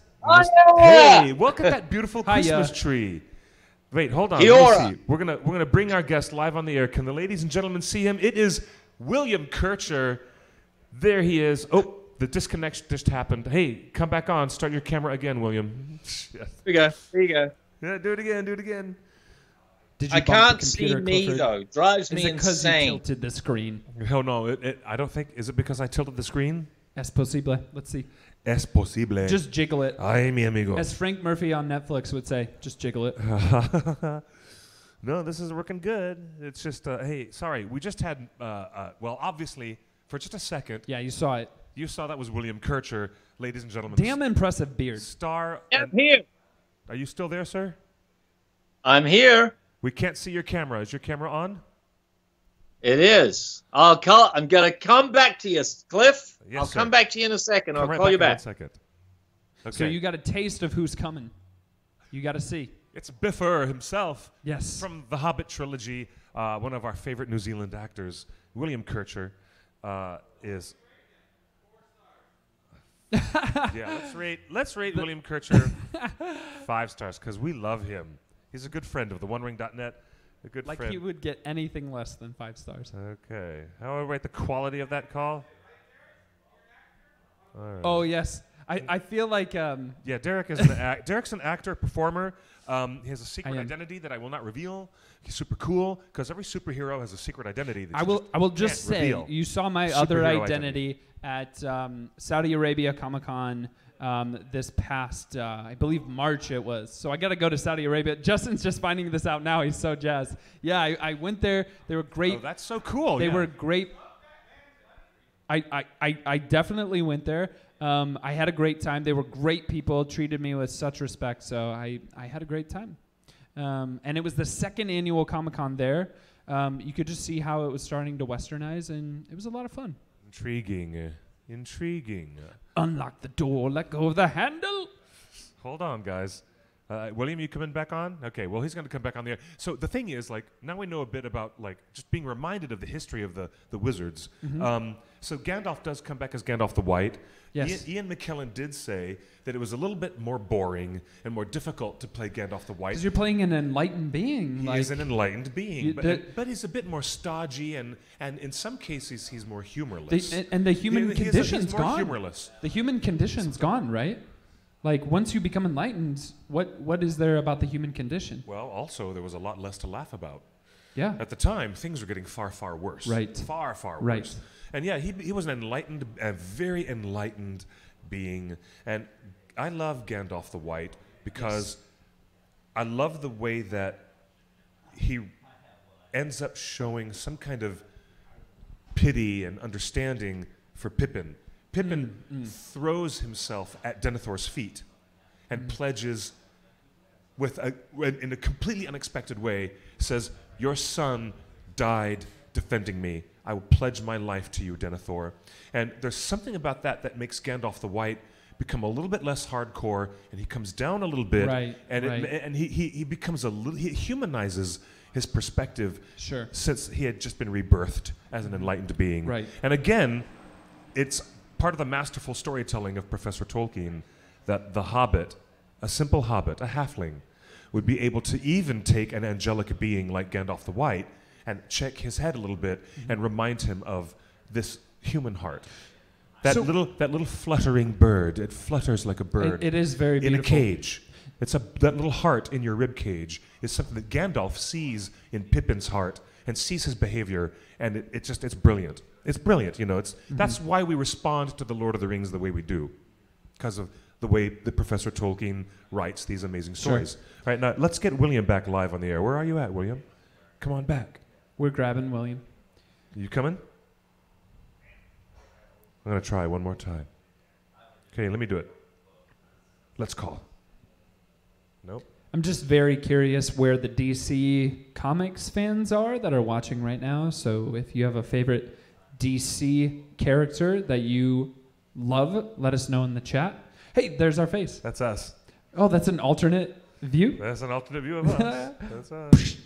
Hey, look at that beautiful Hiya. Christmas tree. Wait, hold on. Kia Let ora. me see. We're gonna bring our guest live on the air. Can the ladies and gentlemen see him? It is William Kircher. There he is. Oh, the disconnection just happened. Hey, come back on. Start your camera again, William. Yes. Here we go. Here you go. Yeah, do it again. Do it again. Did you I bump the can't see computer, me Clifford? though. Drives Is me it because you insane. tilted the screen? Hell no. I don't think. Is it because I tilted the screen? Es posible. Let's see. Es posible. Just jiggle it. Ay, mi amigo. As Frank Murphy on Netflix would say, just jiggle it. No, this is working good. It's just, hey, sorry. We just had, well, obviously, for just a second, Yeah, you saw it. you saw that was William Kircher, ladies and gentlemen. Damn impressive beard. Star. I'm here. Are you still there, sir? I'm here. We can't see your camera. Is your camera on? It is. I'm gonna come back to you, Cliff. Yes, I'll sir. come back to you in a second. Come I'll right call you in 1 back. second. Okay. So you got a taste of who's coming. You got to see. It's Biffer himself Yes. from the Hobbit trilogy. One of our favorite New Zealand actors, William Kircher, is. Yeah, let's rate William Kircher 5 stars because we love him. He's a good friend of the OneRing.net. A good Like friend. he would get anything less than 5 stars. Okay. How do I rate the quality of that call? All right. Oh, yes. I feel like Yeah, Derek is Derek's an actor, performer. He has a secret am. identity that I will not reveal. He's super cool because every superhero has a secret identity. That I you will just can't say reveal. you saw my other Superhero identity at Saudi Arabia Comic-Con this past I believe March it was. So I got to go to Saudi Arabia. Justin's just finding this out now. He's so jazzed. Yeah, I went there. They were great. Oh, that's so cool. They yeah. were great. I definitely went there. I had a great time. They were great people, treated me with such respect. So I had a great time. And it was the second annual Comic-Con there. You could just see how it was starting to westernize, and it was a lot of fun. Intriguing. Intriguing. Unlock the door, let go of the handle. Hold on, guys. William, you coming back on? Okay, well, he's going to come back on the air. So the thing is, like, now we know a bit about, like, just being reminded of the history of the wizards. So Gandalf does come back as Gandalf the White. Yes. Ian McKellen did say that it was a little bit more boring and more difficult to play Gandalf the White. Because you're playing an enlightened being. He is an enlightened being, you- but he's a bit more stodgy, and in some cases he's more humorless. and the human He's condition's more gone. humorless. The human condition's gone, right? Like once you become enlightened, what is there about the human condition? Well, also there was a lot less to laugh about. Yeah. At the time, things were getting far, far worse. Right. Far, far Right. worse. And yeah, he was an enlightened, a very enlightened being. And I love Gandalf the White because I love the way that he ends up showing some kind of pity and understanding for Pippin. Pippin throws himself at Denethor's feet and pledges in a completely unexpected way, says, "Your son died defending me. I will pledge my life to you, Denethor." And there's something about that makes Gandalf the White become a little bit less hardcore, and he comes down a little bit, Right, and right. he becomes he humanizes his perspective, Sure. since he had just been rebirthed as an enlightened being. Right. And again, it's part of the masterful storytelling of Professor Tolkien that the Hobbit, a simple Hobbit, a halfling, would be able to even take an angelic being like Gandalf the White and check his head a little bit and remind him of this human heart. That So- little fluttering bird. It flutters like a bird It is very in beautiful. a cage. That little heart in your rib cage is something that Gandalf sees in Pippin's heart and sees his behavior, and it's brilliant. It's brilliant, you know. That's why we respond to the Lord of the Rings the way we do, because of the way that Professor Tolkien writes these amazing stories. All right, now let's get William back live on the air. Where are you at, William? Come on back. We're grabbing William. You coming? I'm going to try one more time. Okay, let me do it. Let's call. Nope. I'm just very curious where the DC Comics fans are that are watching right now. So if you have a favorite DC character that you love, let us know in the chat. Hey, there's our face. That's us. Oh, that's an alternate view? That's an alternate view of us. That's us.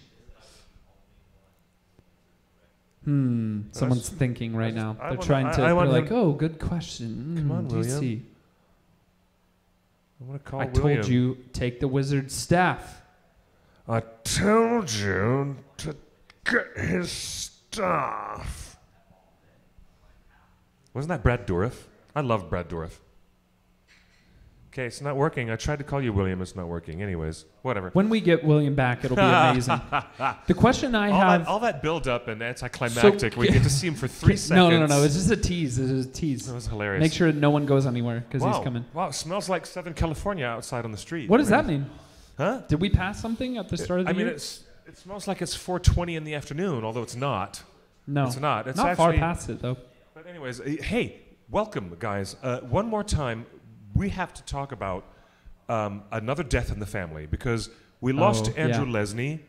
Someone's thinking right now. I They're wanna- trying to, I they're want like, him- oh, good question. Come on, William. DC. I'm going to call I William. told you, take the wizard's staff. I told you to get his stuff. Wasn't that Brad Dourif? I love Brad Dourif. Okay, it's not working. I tried to call you William. It's not working. Anyways, whatever. When we get William back, it'll be amazing. The question I have... all that build-up and anticlimactic, we get to see him for 3 seconds. No. It's just a tease. It's just a tease. That was hilarious. Make sure no one goes anywhere because he's coming. Wow, it smells like Southern California outside on the street. What does that mean? Huh? Did we pass something at the start of the year? It smells like it's 4:20 in the afternoon, although it's not. No. It's not. It's not far actually- past it, though. But anyways, hey, welcome, guys. One more time, we have to talk about another death in the family because we lost Andrew Lesnie,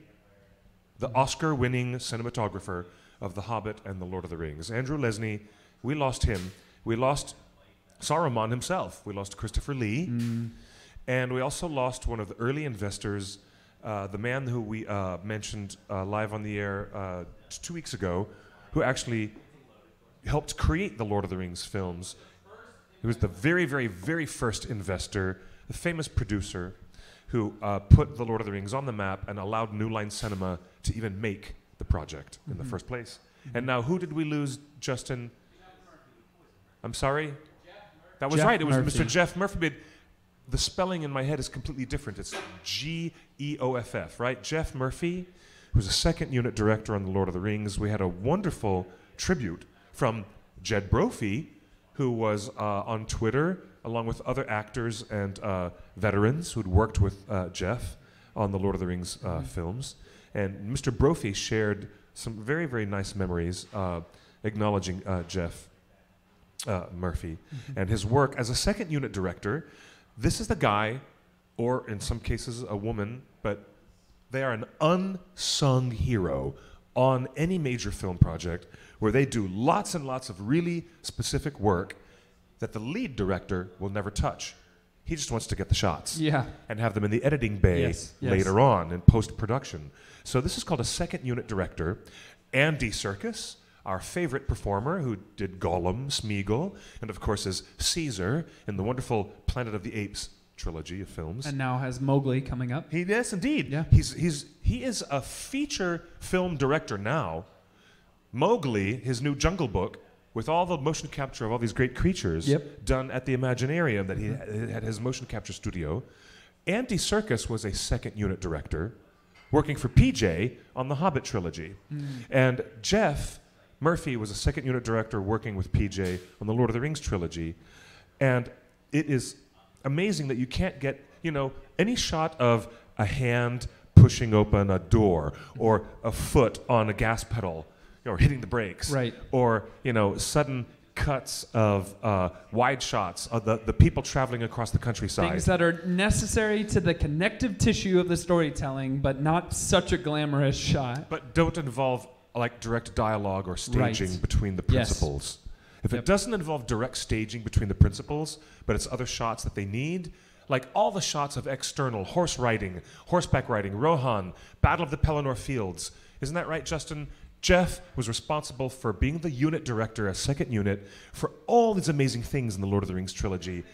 the Oscar-winning cinematographer of The Hobbit and The Lord of the Rings. Andrew Lesnie, we lost him. We lost Saruman himself. We lost Christopher Lee. And we also lost one of the early investors, the man who we mentioned live on the air 2 weeks ago, who actually helped create the Lord of the Rings films. He was the very, very, very first investor, the famous producer who put the Lord of the Rings on the map and allowed New Line Cinema to even make the project in the first place. And now who did we lose, Justin? I'm sorry? That was Geoff right. It was Murphy. Mr. Geoff Murphy. But the spelling in my head is completely different. It's Geoff, right? Geoff Murphy, who's a second unit director on The Lord of the Rings. We had a wonderful tribute from Jed Brophy, who was on Twitter, along with other actors and veterans who'd worked with Geoff on the Lord of the Rings films. And Mr. Brophy shared some very, very nice memories acknowledging Geoff Murphy and his work as a second unit director. This is the guy, or in some cases a woman, but they are an unsung hero on any major film project where they do lots and lots of really specific work that the lead director will never touch. He just wants to get the shots and have them in the editing bay later on in post-production. So this is called a second unit director. Andy Serkis, our favorite performer who did Gollum, Smeagol, and of course is Caesar in the wonderful Planet of the Apes trilogy of films. And now has Mowgli coming up. Yes, indeed. Yeah. He is a feature film director now. Mowgli, his new Jungle Book, with all the motion capture of all these great creatures done at the Imaginarium that he had his motion capture studio. Andy Serkis was a second unit director working for PJ on the Hobbit trilogy. And Geoff Murphy was a second unit director working with PJ on the Lord of the Rings trilogy. And it is amazing that you can't get, any shot of a hand pushing open a door or a foot on a gas pedal or hitting the brakes, or sudden cuts of wide shots of the people traveling across the countryside. Things that are necessary to the connective tissue of the storytelling, but not such a glamorous shot. But don't involve like direct dialogue or staging between the principals. If it doesn't involve direct staging between the principals, but it's other shots that they need, like all the shots of external horse riding, horseback riding, Rohan, Battle of the Pelennor Fields. Isn't that right, Justin? Geoff was responsible for being the unit director, a second unit, for all these amazing things in the Lord of the Rings trilogy.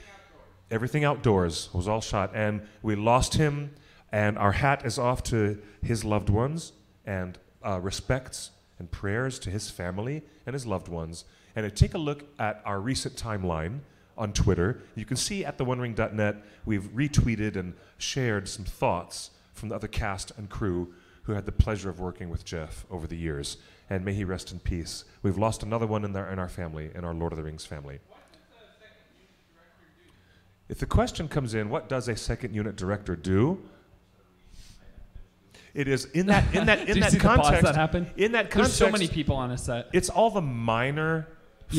Everything outdoors was all shot, and we lost him, and our hat is off to his loved ones, and respects and prayers to his family and his loved ones. And take a look at our recent timeline on Twitter. You can see at theonering.net, we've retweeted and shared some thoughts from the other cast and crew who had the pleasure of working with Geoff over the years. And may he rest in peace. We've lost another one in our family, in our Lord of the Rings family. If the question comes in, what does a second unit director do? It is in that Do you see the context. pause that happened? In that There's context, so many people on a set. it's all the minor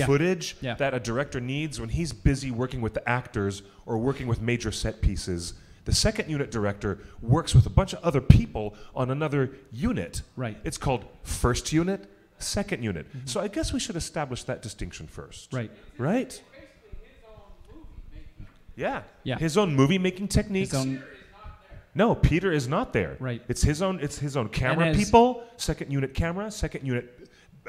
footage that a director needs when he's busy working with the actors or working with major set pieces. The second unit director works with a bunch of other people on another unit. Right. It's called first unit, second unit. So I guess we should establish that distinction first. Right. Right? Yeah. Yeah. His own movie making techniques. His own, No, Peter is not there. Right. It's his own camera And as- people, second unit camera, second unit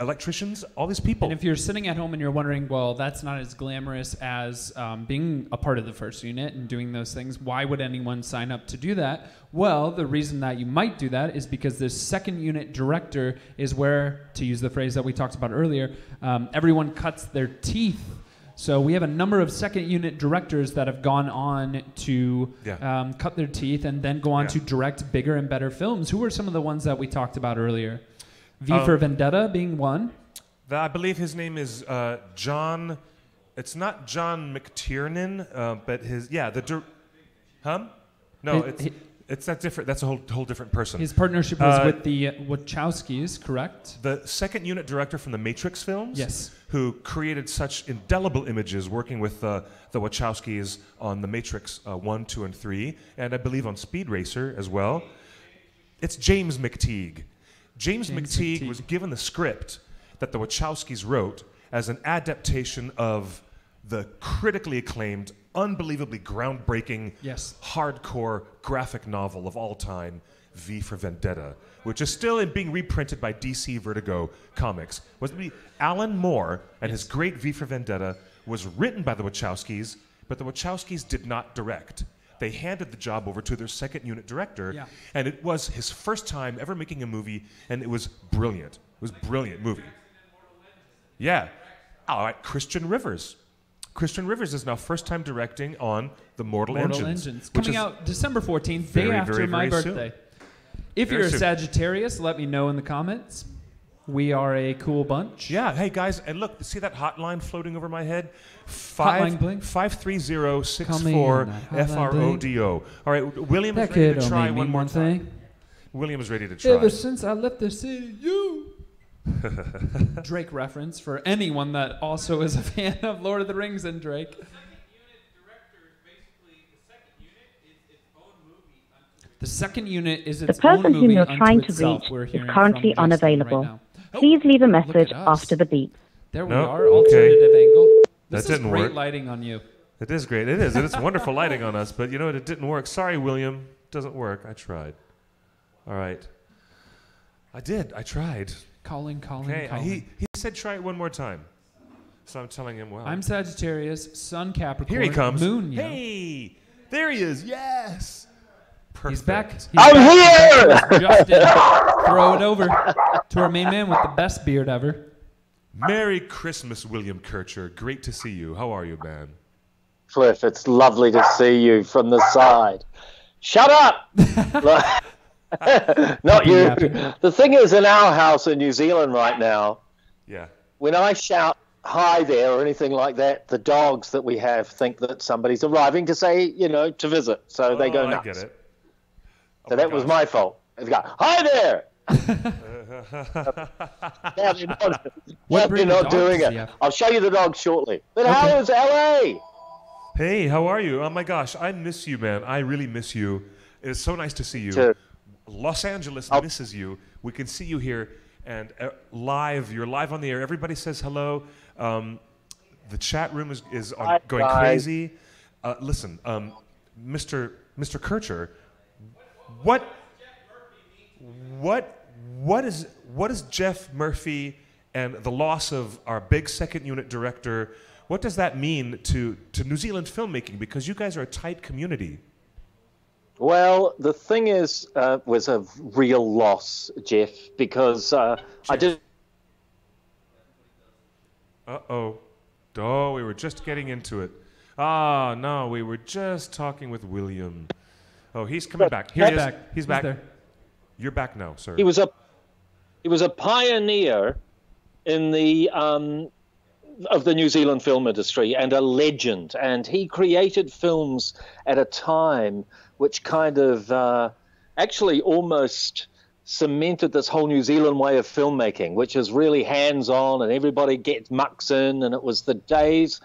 electricians, all these people. and if you're sitting at home and you're wondering, well, that's not as glamorous as being a part of the first unit and doing those things, why would anyone sign up to do that? Well, the reason that you might do that is because this second unit director is where, to use the phrase that we talked about earlier, everyone cuts their teeth. So we have a number of second unit directors that have gone on to cut their teeth and then go on to direct bigger and better films. Who were some of the ones that we talked about earlier? V for Vendetta being one. I believe his name is John. It's not John McTiernan, but No, it's not different. That's a whole different person. His partnership was with the Wachowskis, correct? The second unit director from the Matrix films. Yes. Who created such indelible images working with the Wachowskis on the Matrix 1, 2, and 3, and I believe on Speed Racer as well. It's James McTeague. James McTeague was given the script that the Wachowskis wrote as an adaptation of the critically acclaimed, unbelievably groundbreaking, hardcore graphic novel of all time, V for Vendetta, which is still being reprinted by DC Vertigo Comics. Alan Moore and his great V for Vendetta was written by the Wachowskis, but the Wachowskis did not direct. They handed the job over to their second unit director, and it was his first time ever making a movie, and it was brilliant. It was a brilliant movie. Yeah. All right, Christian Rivers. Christian Rivers is now first time directing on the Mortal Engines. Coming out December 14th, day after my birthday. Soon. If you're a Sagittarius, let me know in the comments. We are a cool bunch. Yeah. Hey, guys, and look, see that hotline floating over my head? Hotline blink? 530-64-FRODO. All right, William is ready to try one more time. William is ready to try. Ever since I left the city, Drake reference for anyone that also is a fan of Lord of the Rings and Drake. The second unit is its own movie. The person whom you're trying to reach is currently unavailable. Please leave a message after the beep. There we are, alternative angle. This is great lighting on you. It is great. It is. It's wonderful lighting on us, but you know what? It didn't work. Sorry, William. It doesn't work. I tried. All right. I did. I tried. Calling. He said try it one more time. So I'm telling him, well. I'm Sagittarius, Sun Capricorn. Here he comes. Moon, hey! There he is. Yes! Perfect. He's back. I'm here! Justin, throw it over to our main man with the best beard ever. Merry Christmas, William Kircher. Great to see you. How are you, man? Cliff, it's lovely to see you from the side. Shut up! Not you. The thing is, in our house in New Zealand right now, when I shout hi there or anything like that, the dogs that we have think that somebody's arriving to say, to visit. So they go nuts. I get it. So that was my fault. They go, hi there! Now they're not doing it. I'll show you the dogs shortly. But how is LA? Hey, how are you? Oh my gosh, I miss you, man. I really miss you. It's so nice to see you. Too. Los Angeles misses you. We can see you here and live. You're live on the air. Everybody says hello. The chat room is going crazy. Listen, Mr. Kircher, what is Geoff Murphy and the loss of our big second unit director? What does that mean to New Zealand filmmaking? Because you guys are a tight community. Well, the thing is, was a real loss, Geoff, because I did. Oh, we were just getting into it. Ah, no, we were just talking with William. Oh, he's coming back. Here he is. He's back. There. You're back now, sir. He was a pioneer in the of the New Zealand film industry and a legend. And he created films at a time which kind of actually almost cemented this whole New Zealand way of filmmaking, which is really hands-on and everybody mucks in. And it was the days.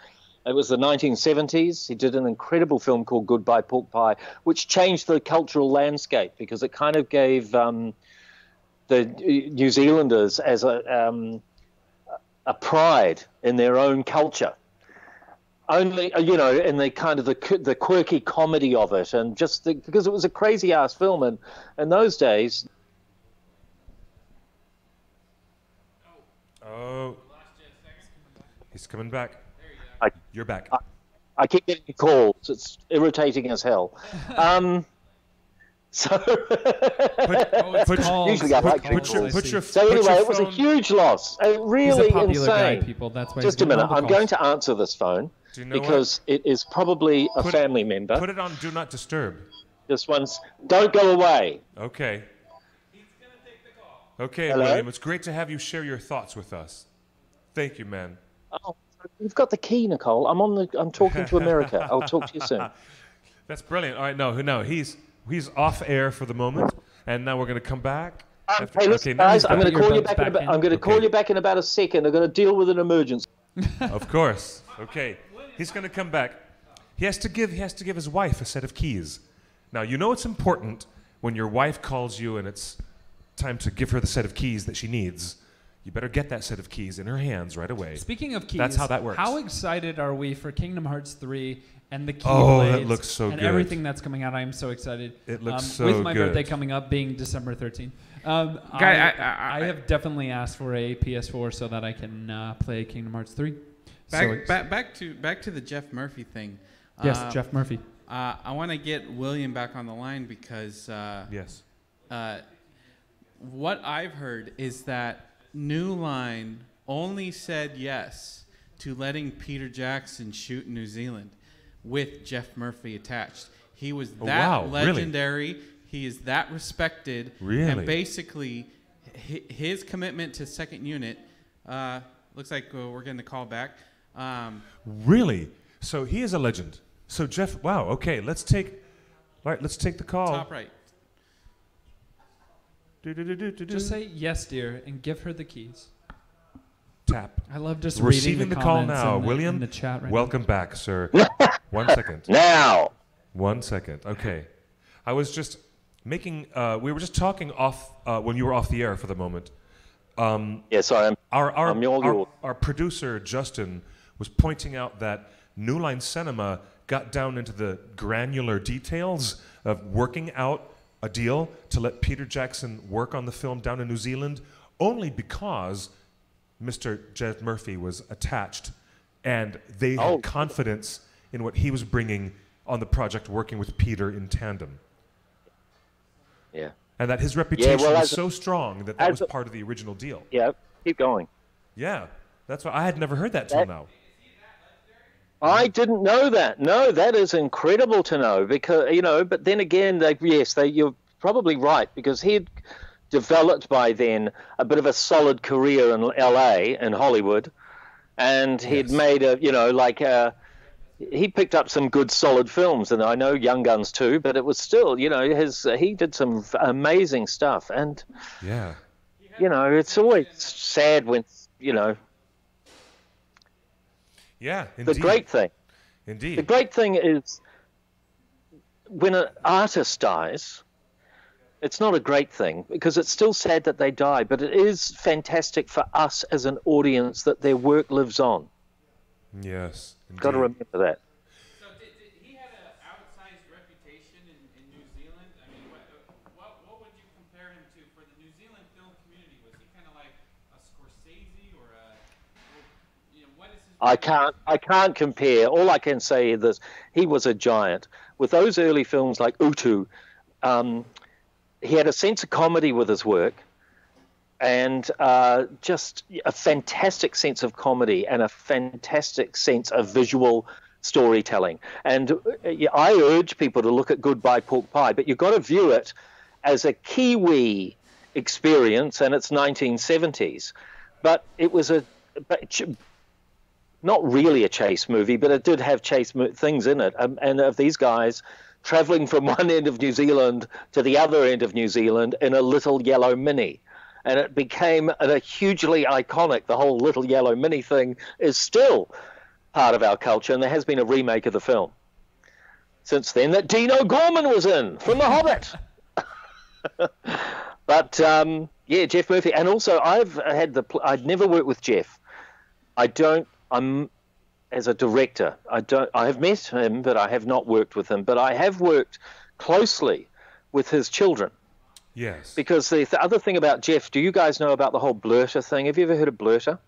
It was the 1970s. He did an incredible film called Goodbye Pork Pie, which changed the cultural landscape because it kind of gave the New Zealanders as a pride in their own culture. only in the kind of the quirky comedy of it, and just because it was a crazy ass film, and in those days. Oh, he's coming back. You're back. I keep getting calls. It's irritating as hell. So usually I like put your So anyway, it was a phone- huge loss. Really He's a popular insane. guy, people. That's why. Just a minute. I'm going to answer this phone Do you know because it is probably a family member. Put it on Do Not Disturb. This one's. Don't go away. Okay. Okay, Hello? William, it's great to have you share your thoughts with us. Thank you, man. Oh, you've got the key, Nicole. I'm talking to America. I'll talk to you soon. That's brilliant. All right, no, he's off air for the moment, and now we're going to come back. Hey, listen, now guys, he's I'm going back. to call you back. I'm going to call Okay. you back in about a second. I'm going to deal with an emergency. Of course. Okay. He's going to come back. He has to give his wife a set of keys. Now, you know it's important when your wife calls you and it's time to give her the set of keys that she needs. You better get that set of keys in her hands right away. Speaking of keys, that's how that works. How excited are we for Kingdom Hearts 3 and the keyblades? Oh, that looks so and good. everything that's coming out? I am so excited. It looks so with my good. birthday coming up being December 13th. I have definitely asked for a PS4 so that I can play Kingdom Hearts 3. Back to the Geoff Murphy thing. Yes, Geoff Murphy. I want to get William back on the line because yes. What I've heard is that New Line only said yes to letting Peter Jackson shoot in New Zealand with Geoff Murphy attached. He was that legendary. Really? He is that respected. Really? And basically, his commitment to Second Unit, looks like we're getting the call back. Really? So he is a legend. So Geoff, wow, okay, let's take the call. Top right. Just say yes, dear, and give her the keys. Tap. I love just Receiving reading the call comments now. in the, William, in the chat right welcome back, sir. 1 second. Now. 1 second. Okay. I was just making. We were just talking off when you were off the air for the moment. Yes, I am. Our producer Justin was pointing out that New Line Cinema got down into the granular details of working out a deal to let Peter Jackson work on the film down in New Zealand, only because Mr. Geoff Murphy was attached, and they had confidence in what he was bringing on the project, working with Peter in tandem. Yeah. And that his reputation was so strong that was part of the original deal. Yeah, keep going. Yeah, that's why I had never heard that till now. I didn't know that. No, that is incredible to know because, but then again, you're probably right because he'd developed by then a bit of a solid career in LA and Hollywood, and he'd made he picked up some good solid films, and I know Young Guns too, but it was still, he did some amazing stuff, and yeah, it's always sad when, yeah, indeed. the great thing. Indeed. The great thing is when an artist dies, it's not a great thing because it's still sad that they die, but it is fantastic for us as an audience that their work lives on. Yes. Indeed. Got to remember that. So did he had an outsized reputation in New Zealand? I mean, what would you compare him to for the New Zealand film community? Was he kind of like a Scorsese or what is his... I can't compare. All I can say is this: he was a giant. With those early films like Utu, he had a sense of comedy with his work, and just a fantastic sense of comedy and a fantastic sense of visual storytelling. And I urge people to look at Goodbye Pork Pie, but you've got to view it as a Kiwi experience, and it's 1970s. But it was not really a chase movie, but it did have chase things in it, and of these guys traveling from one end of New Zealand to the other end of New Zealand in a little yellow Mini. And it became a hugely iconic. The whole little yellow Mini thing is still part of our culture, and there has been a remake of the film since then that Dino Gorman was in from The Hobbit. But Geoff Murphy, and also I'd never worked with Geoff. I'm as a director. I have met him, but I have not worked with him. But I have worked closely with his children. Yes. Because the other thing about Geoff, do you guys know about the whole blurter thing? Have you ever heard of blurter?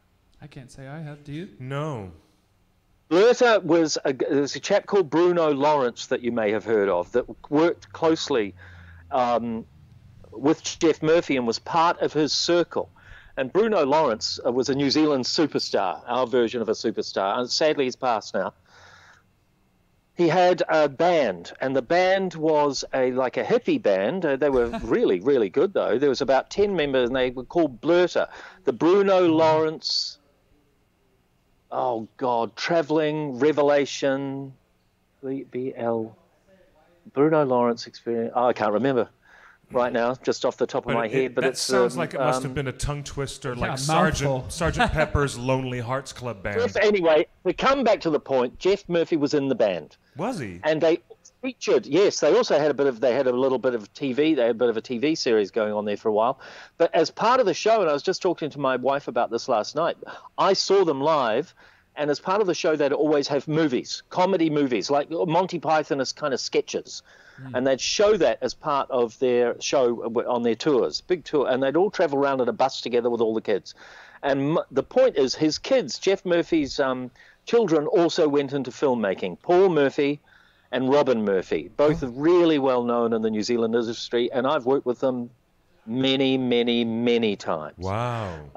I can't say I have. Do you? No. Blurter there's a chap called Bruno Lawrence that you may have heard of that worked closely with Geoff Murphy and was part of his circle. And Bruno Lawrence was a New Zealand superstar, our version of a superstar. And sadly, he's passed now. He had a band, and the band was like a hippie band. They were really, really good, though. There was about 10 members, and they were called Blurter. The Bruno Lawrence, Traveling Revelation, BL, Bruno Lawrence Experience. I can't remember right now, just off the top of my head. But that it sounds like it must have been a tongue twister, like Sergeant Pepper's Lonely Hearts Club Band. Anyway, to come back to the point, Geoff Murphy was in the band. Was he? And they featured, yes, they also had a little bit of TV. They had a bit of a TV series going on there for a while. But as part of the show, and I was just talking to my wife about this last night, I saw them live. And as part of the show, they'd always have movies, comedy movies, like Monty Python-esque kind of sketches. And they'd show that as part of their show on their tours, big tour. And they'd all travel around in a bus together with all the kids. And the point is, his kids, Geoff Murphy's children, also went into filmmaking. Paul Murphy and Robin Murphy, both really well known in the New Zealand industry. And I've worked with them many, many, many times. Wow.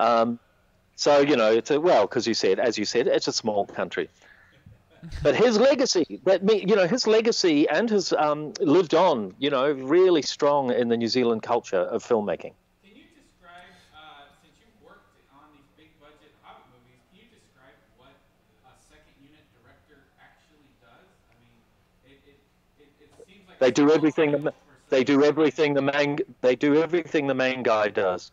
So, it's because as you said, it's a small country. But his legacy, his legacy and his lived on, really strong in the New Zealand culture of filmmaking. Can you describe, since you've worked on these big budget Hobbit movies, can you describe what a second unit director actually does? I mean, it seems like they do everything. They do everything the main guy does.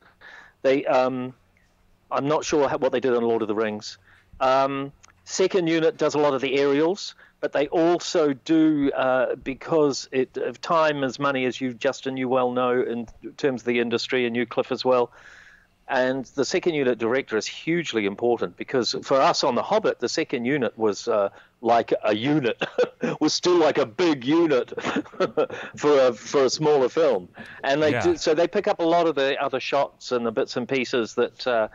I'm not sure what they did on Lord of the Rings. Second unit does a lot of the aerials, but they also do, because of time is money, as Justin, you well know, in terms of the industry, and you, Cliff, as well. And the second unit director is hugely important because for us on The Hobbit, the second unit was like a unit, was still like a big unit for a smaller film. And so they pick up a lot of the other shots and the bits and pieces that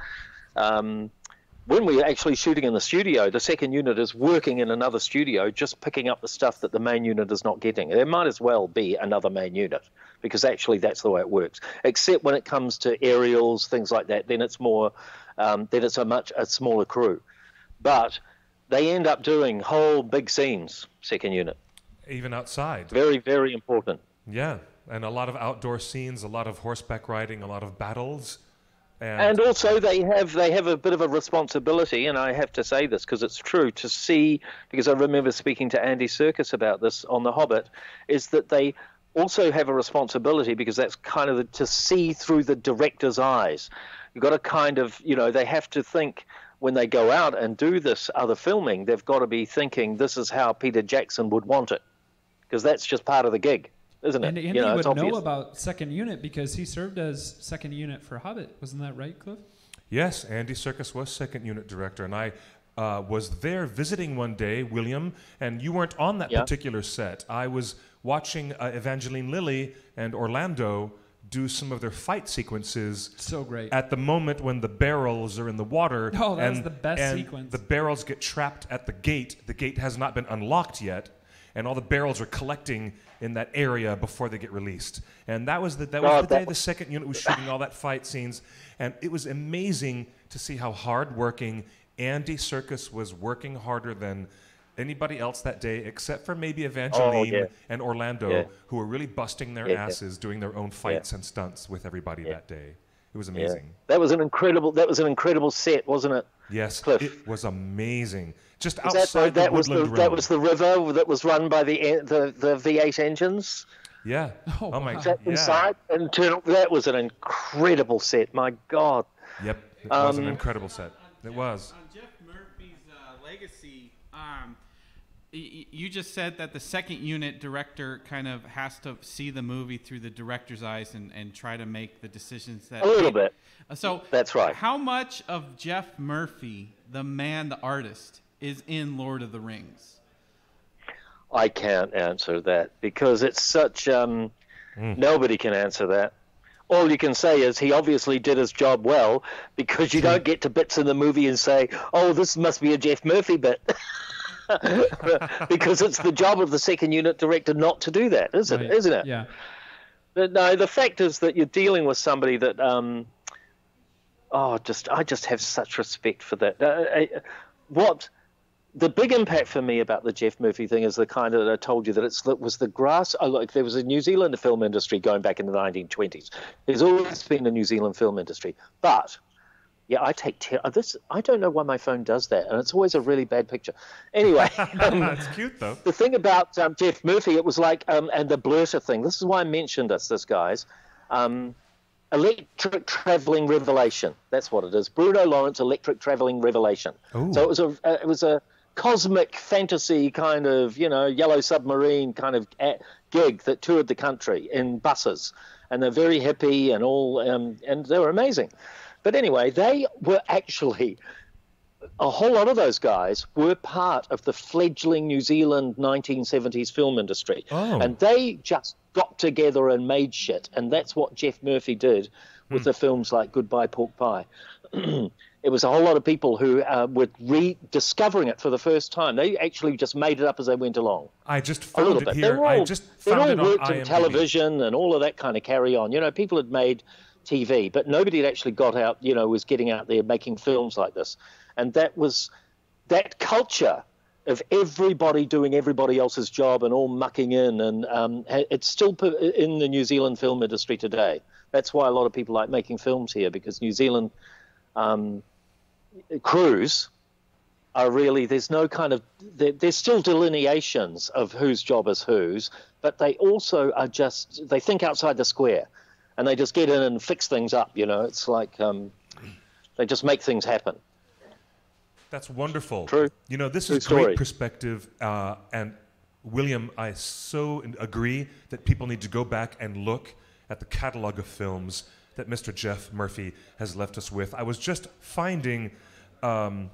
when we're actually shooting in the studio, the second unit is working in another studio, just picking up the stuff that the main unit is not getting. There might as well be another main unit because actually that's the way it works. Except when it comes to aerials, things like that, then it's more, then it's a smaller crew. But they end up doing whole big scenes, second unit. Even outside. Very, very important. Yeah, and a lot of outdoor scenes, a lot of horseback riding, a lot of battles. And also they have a bit of a responsibility, and I have to say this because it's true, to see, because I remember speaking to Andy Serkis about this on The Hobbit, is that they also have a responsibility because that's kind of to see through the director's eyes. You've got to kind of, they have to think when they go out and do this other filming, they've got to be thinking this is how Peter Jackson would want it because that's just part of the gig. Isn't it? And Andy would know about second unit because he served as second unit for Hobbit. Wasn't that right, Cliff? Yes, Andy Serkis was second unit director, and I was there visiting one day, William, and you weren't on that particular set. I was watching Evangeline Lilly and Orlando do some of their fight sequences. So great. At the moment when the barrels are in the water. Oh, that was the best sequence. The barrels get trapped at the gate. The gate has not been unlocked yet, and all the barrels are collecting in that area before they get released. And that was the day the second unit was shooting all that fight scenes. And it was amazing to see how hard-working Andy Serkis was, working harder than anybody else that day, except for maybe Evangeline and Orlando, who were really busting their asses doing their own fights and stunts with everybody that day. It was amazing. Yeah. That was an incredible set, wasn't it? Yes, Cliff? It was amazing. Just outside that the woodland realm. That was the river that was run by the V8 engines. Yeah. Oh my God. Inside and that was an incredible set. My God. Yep. It was an incredible set. It was. On Geoff Murphy's legacy, you just said that the second unit director kind of has to see the movie through the director's eyes and try to make the decisions that... A little bit. So that's right. How much of Geoff Murphy, the man, the artist, is in Lord of the Rings? I can't answer that because it's such. Nobody can answer that. All you can say is he obviously did his job well, because you don't get to bits in the movie and say, "Oh, this must be a Geoff Murphy bit," because it's the job of the second unit director not to do that, isn't it? Yeah. But no, the fact is that you're dealing with somebody that. I just have such respect for that. What the big impact for me about the Geoff Murphy thing is the kind that I told you, that it was the grass. Like, there was a New Zealand film industry going back in the 1920s. There's always been a New Zealand film industry, but yeah, I take this. I don't know why my phone does that, and it's always a really bad picture. Anyway, it's cute though. The thing about Geoff Murphy, it was like, and the blurter thing. This is why I mentioned this, guys. Electric Traveling Revelation. That's what it is. Bruno Lawrence Electric Traveling Revelation. Ooh. So it was a cosmic fantasy kind of, Yellow Submarine kind of gig that toured the country in buses, and they're very hippie and all, and they were amazing. But anyway, they were actually, a whole lot of those guys were part of the fledgling New Zealand 1970s film industry. Oh. And they just got together and made shit. And that's what Geoff Murphy did with the films like Goodbye Pork Pie. It was a whole lot of people who were rediscovering it for the first time. They actually just made it up as they went along. I just found it here. I just found it on worked IMDb. in television and all of that kind of carry on. People had made TV, but nobody had actually got out, was getting out there making films like this. And that was that culture of everybody doing everybody else's job and all mucking in, and it's still in the New Zealand film industry today. That's why a lot of people like making films here, because New Zealand crews are really, there's no kind of, there's still delineations of whose job is whose, but they also are just, they think outside the square, and they just get in and fix things up. It's like they just make things happen. That's wonderful. True. This is great perspective. And William, I so agree that people need to go back and look at the catalog of films that Mr. Geoff Murphy has left us with. I was just finding The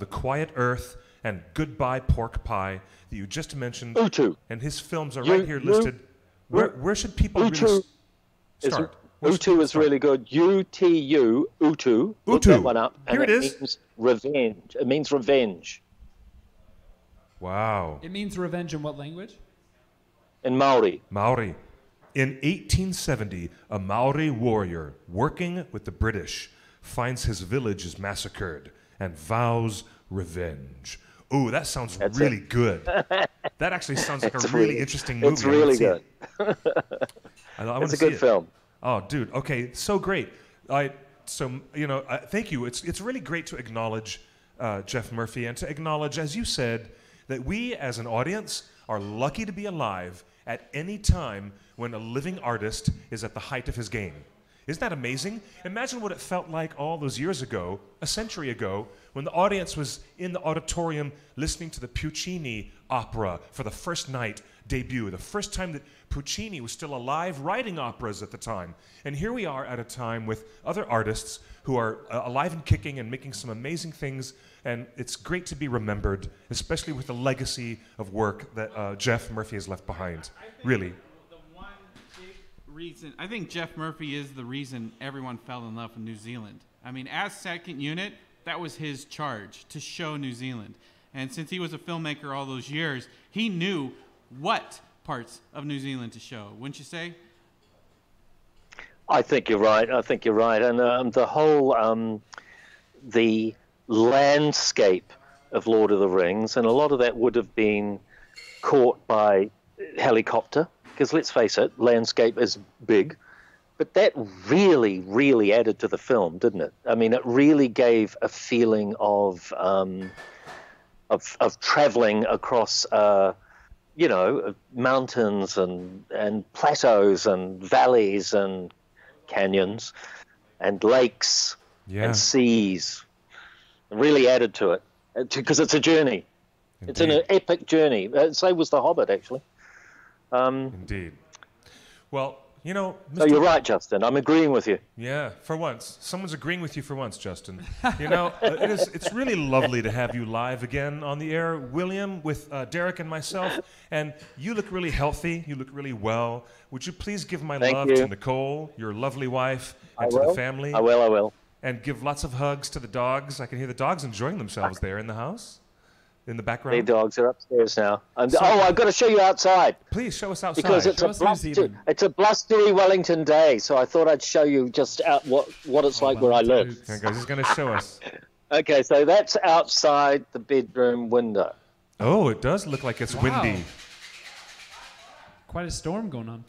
Quiet Earth and Goodbye Pork Pie that you just mentioned. Utu. And his films are right here listed. Where should people really start? Utu is really good. U-T-U, Utu. Look that one up. Here it is. Means revenge. It means revenge. Wow. It means revenge in what language? In Maori. Maori. In 1870, a Maori warrior working with the British finds his village is massacred and vows revenge. Ooh, that sounds really good. That actually sounds like a really interesting movie. It's really good. It's a good film. Oh, dude. Okay, so great. Thank you. It's really great to acknowledge Geoff Murphy, and to acknowledge, as you said, that we as an audience are lucky to be alive at any time when a living artist is at the height of his game. Isn't that amazing? Imagine what it felt like all those years ago, a century ago, when the audience was in the auditorium listening to the Puccini opera for the first night debut, the first time that Puccini was still alive writing operas at the time. And here we are at a time with other artists who are alive and kicking and making some amazing things, and it's great to be remembered, especially with the legacy of work that Geoff Murphy has left behind. Really. The one big reason, I think Geoff Murphy is the reason everyone fell in love with New Zealand. I mean, as second unit, that was his charge, to show New Zealand. And since he was a filmmaker all those years, he knew what parts of New Zealand to show, wouldn't you say? I think you're right. And the whole, the landscape of Lord of the Rings, and a lot of that would have been caught by helicopter, because let's face it, landscape is big. But that really, really added to the film, didn't it? I mean, it really gave a feeling of traveling across mountains and plateaus and valleys and canyons and lakes and seas. It really added to it, because it's a journey. Indeed. It's an epic journey. So was The Hobbit, actually. Indeed. Well, You know, So you're right, Justin. I'm agreeing with you. Yeah, for once. Someone's agreeing with you for once, Justin. You know, it's really lovely to have you live again on the air, William, with Derek and myself. And you look really healthy. You look really well. Would you please give my love to Nicole, your lovely wife, and to the family? I will. And give lots of hugs to the dogs. I can hear the dogs enjoying themselves there in the house, in the background. The dogs are upstairs now. I've got to show you outside. Please show us outside. Because it's a blustery Wellington day, so I thought I'd show you just what it's like where I live. Okay, guys, he's going to show us. Okay, so that's outside the bedroom window. Oh, it does look like it's windy. Quite a storm going on.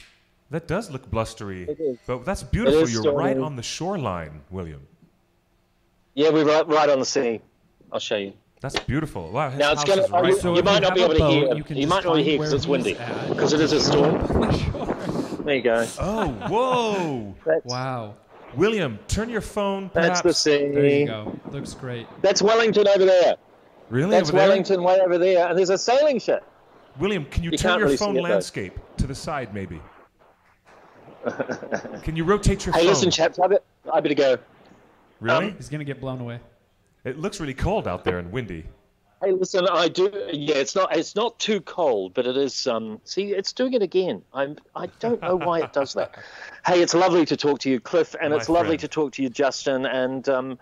That does look blustery. It is. But that's beautiful. You're stormy. right on the shoreline, William. Yeah, we're right on the sea. I'll show you. That's beautiful. Wow, his Now it's house is right. So you if might you not be have able a to hear. boat, you can You just might not be find here where because it's windy. he's at. Because it is a storm. There you go. Oh, whoa! Wow. William, turn your phone. That's the sea. There you go. Looks great. That's Wellington over there. Really? That's over there? Wellington way over there, and there's a sailing ship. William, can you You turn can't your really phone see it, though. landscape to the side, maybe? Can you rotate your Hey, phone? listen, chaps, I better go. Really? He's going to get blown away. It looks really cold out there and windy. Hey, listen, I do. Yeah, it's not too cold, but it is. See, it's doing it again. I don't know why it does that. Hey, it's lovely to talk to you, Cliff, and it's lovely to talk to you, Justin, and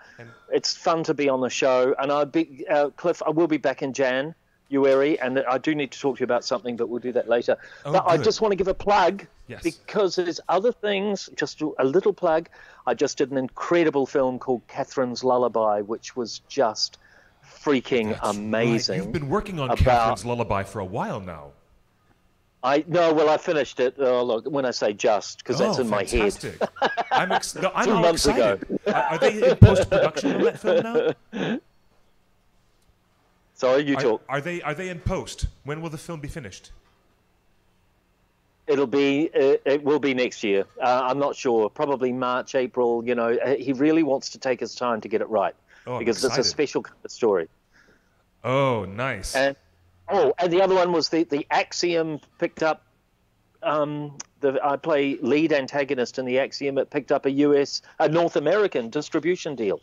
it's fun to be on the show. And Cliff, I will be back in January, and I do need to talk to you about something, but we'll do that later. But I just want to give a plug because there's other things. Just a little plug. I just did an incredible film called Catherine's Lullaby, which was just freaking amazing. Right. You've been working on Catherine's Lullaby for a while now. I finished it. Look, when I say just, because that's in my head. I'm 2 months excited. ago. Are they in post-production on that film now? Sorry, you talk. Are they in post? When will the film be finished? It will be next year. I'm not sure. Probably March, April. You know, he really wants to take his time to get it right because it's a special kind of story. Oh, nice. And the other one was the Axiom picked up. I play lead antagonist in the Axiom. It picked up a North American distribution deal.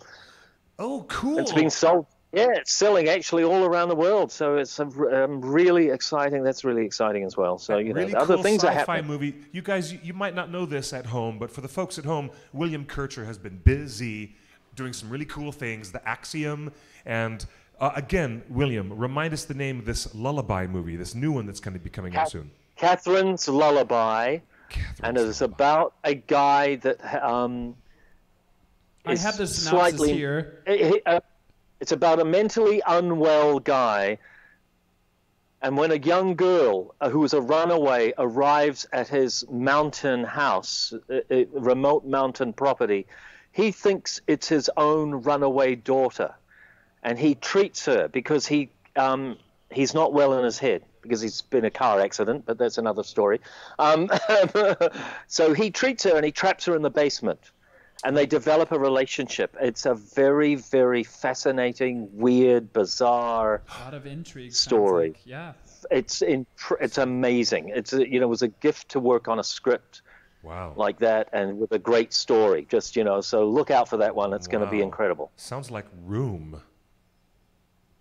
Oh, cool. It's been sold. Yeah, it's selling actually all around the world. So it's really exciting. That's really exciting as well. So really other cool things are sci-fi happening. movie. You guys, you might not know this at home, but for the folks at home, William Kircher has been busy doing some really cool things. The Axiom, and again, William, remind us the name of this Lullaby movie, this new one that's going to be coming out soon. Catherine's Lullaby, and it's about a guy that I have the synopsis here. It's about a mentally unwell guy, and when a young girl who is a runaway arrives at his mountain house, a remote mountain property, he thinks it's his own runaway daughter, and he treats her because he's not well in his head because he's been in a car accident, but that's another story. So he treats her and he traps her in the basement. And they develop a relationship. It's a very, very fascinating, weird, bizarre a lot of intrigue story. Like, yeah, it's amazing. It was a gift to work on a script, like that, and with a great story. Just so look out for that one. It's going to be incredible. Sounds like Room.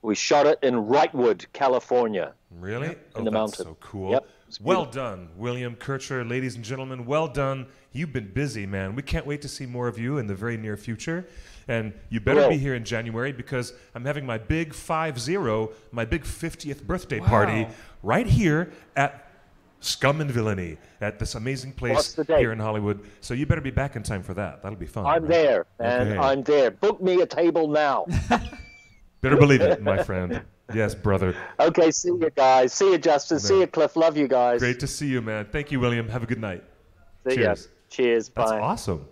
We shot it in Wrightwood, California. Really? In the mountains. So cool. Yep. Well done, William Kircher, ladies and gentlemen. Well done. You've been busy, man. We can't wait to see more of you in the very near future. And you better be here in January because I'm having my big 50, my big 50th birthday party right here at Scum and Villainy at this amazing place here in Hollywood. So you better be back in time for that. That'll be fun. I'm there, and I'm there. Book me a table now. Better believe it, my friend. Yes, brother. Okay, see you guys. See you, Justin. See you, Cliff. Love you guys. Great to see you, man. Thank you, William. Have a good night. Cheers. Cheers. Bye. That's awesome.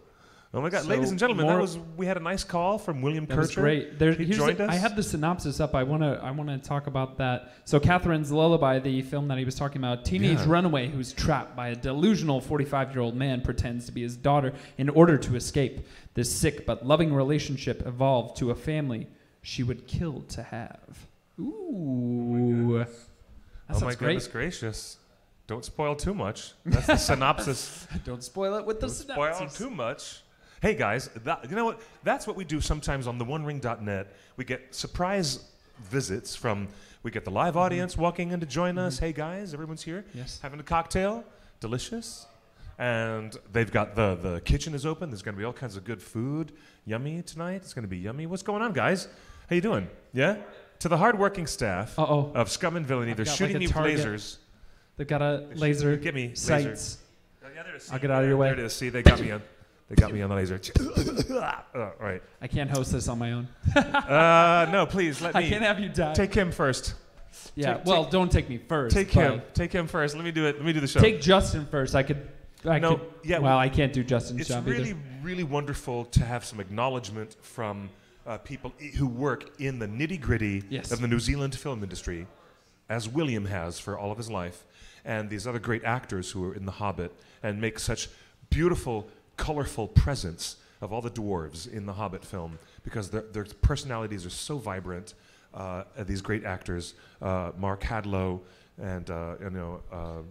Oh my God, ladies and gentlemen, we had a nice call from William Kircher. That was great. He joined us. I have the synopsis up. I want to talk about that. So, Catherine's Lullaby, the film that he was talking about, teenage runaway who's trapped by a delusional 45-year-old man pretends to be his daughter in order to escape. This sick but loving relationship evolved to a family she would kill to have. Ooh, that oh my great. goodness gracious! Don't spoil too much. That's the synopsis. Don't spoil it with the Don't synopsis. spoil too much. Hey guys, you know what? That's what we do sometimes on theonering.net. We get surprise visits from. We get the live audience walking in to join us. Hey guys, everyone's here. Yes. Having a cocktail. Delicious. And they've got the kitchen is open. There's going to be all kinds of good food. Yummy tonight. It's going to be yummy. What's going on, guys? How you doing? Yeah? To the hardworking staff of Scum and Villainy, they're shooting me with lasers. They've got a laser. Give me sights. laser. Yeah, there it is. I'll get out of your way. There it is. See, they got me on. They got me on the laser. All right. I can't host this on my own. No, please let me. I can't have you die. Take him first. Yeah. Don't take me first. Take him. Take him first. Let me do it. Let me do the show. Take Justin first. I could. Yeah. Well, I can't do Justin's It's job really, either. really wonderful to have some acknowledgement from people who work in the nitty-gritty of the New Zealand film industry, as William has for all of his life, and these other great actors who are in The Hobbit and make such beautiful, colorful presence of all the dwarves in the Hobbit film, because their personalities are so vibrant. These great actors, Mark Hadlow, and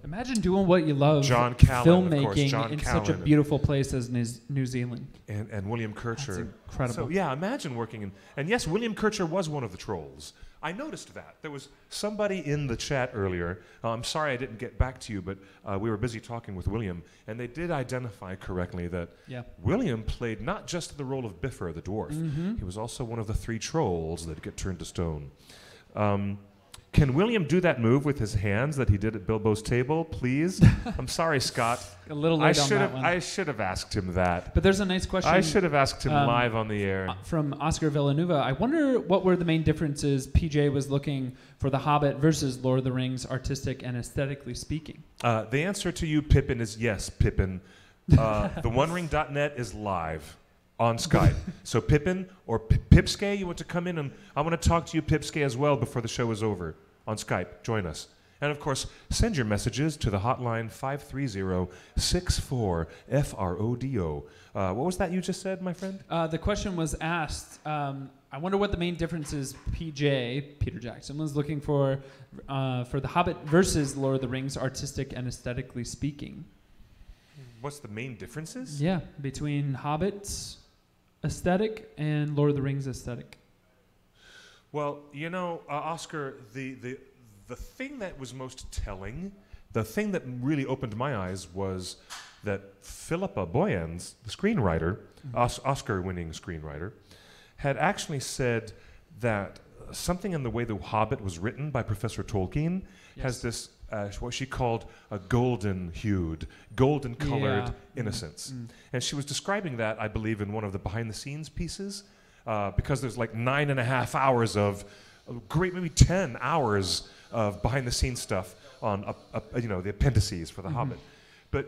imagine doing what you love, John Callan, filmmaking in such a beautiful place as New Zealand, and William Kircher. That's incredible. So yeah, imagine working in. And yes, William Kircher was one of the trolls. I noticed that there was somebody in the chat earlier. I'm sorry I didn't get back to you, but we were busy talking with William, and they did identify correctly that William played not just the role of Bifur the dwarf. He was also one of the 3 trolls that get turned to stone. Can William do that move with his hands that he did at Bilbo's table, please? I'm sorry, Scott. A little late on that one. I should have asked him that. But there's a nice question. I should have asked him live on the air. From Oscar Villanueva. I wonder what were the main differences PJ was looking for The Hobbit versus Lord of the Rings, artistic and aesthetically speaking. The answer to you, Pippin, is yes, Pippin. TheOneRing.net is live on Skype. So Pippin or Pipske, you want to come in, and I want to talk to you, Pipske, as well before the show is over on Skype. Join us. And of course, send your messages to the hotline 530-64-FRODO. What was that you just said, my friend? The question was asked, I wonder what the main differences Peter Jackson, was looking for The Hobbit versus Lord of the Rings, artistic and aesthetically speaking. What's the main differences? Yeah, between Hobbit's aesthetic and Lord of the Rings aesthetic. Well, you know, Oscar, the thing that was most telling, the thing that really opened my eyes was that Philippa Boyens, the screenwriter, Oscar-winning screenwriter, had actually said that something in the way The Hobbit was written by Professor Tolkien has this, what she called a golden-hued, golden-colored innocence. And she was describing that, I believe, in one of the behind-the-scenes pieces, because there's like 9.5 hours of great, maybe 10 hours of behind-the-scenes stuff on, the appendices for The Hobbit. But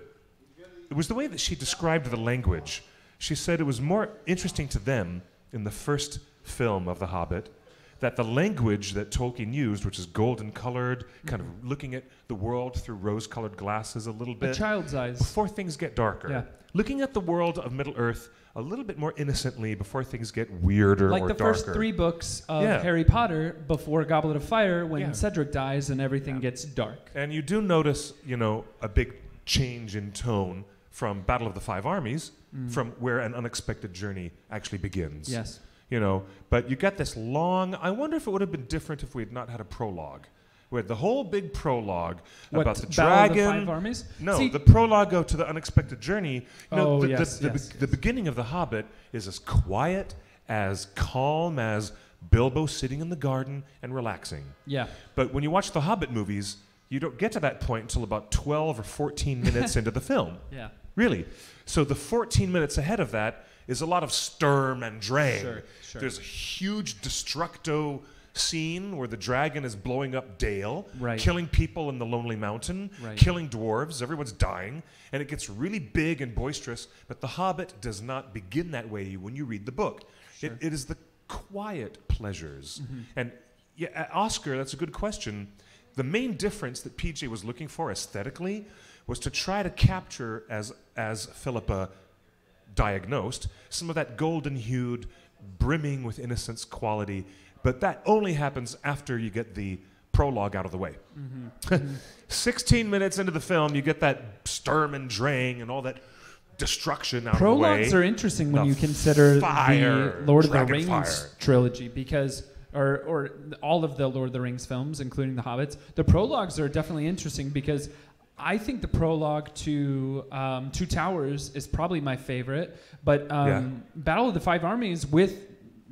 it was the way that she described the language. She said it was more interesting to them in the first film of The Hobbit that the language that Tolkien used, which is golden-colored, kind of looking at the world through rose-colored glasses a little bit. A child's eyes. Before things get darker. Yeah. Looking at the world of Middle-earth a little bit more innocently before things get weirder or darker. Like the first 3 books of Harry Potter before Goblet of Fire, when Cedric dies and everything gets dark. And you do notice, a big change in tone from Battle of the Five Armies, from where an unexpected journey actually begins. Yes. But you get this long, I wonder if it would have been different if we had not had a prologue. We had the whole big prologue about the dragon. Battle of the Five Armies? No, the prologue to the unexpected journey. The beginning of The Hobbit is as quiet, as calm as Bilbo sitting in the garden and relaxing. Yeah. But when you watch the Hobbit movies, you don't get to that point until about 12 or 14 minutes into the film. Yeah. Really. So the 14 minutes ahead of that is a lot of sturm and drang. Sure. There's a huge destructo scene where the dragon is blowing up Dale, killing people in the Lonely Mountain, killing dwarves, everyone's dying, and it gets really big and boisterous, but The Hobbit does not begin that way when you read the book. It is the quiet pleasures. And Oscar, that's a good question. The main difference that PJ was looking for aesthetically was to try to capture, as Philippa diagnosed, some of that golden-hued, brimming with innocence quality, but that only happens after you get the prologue out of the way. 16 minutes into the film, you get that Sturm and Drang and all that destruction out of the way. Prologues are interesting when The you consider fire, the Lord of the dragon Rings fire. trilogy, because or all of the Lord of the Rings films, including the Hobbits. The prologues are definitely interesting because I think the prologue to Two Towers is probably my favorite, but Battle of the Five Armies, with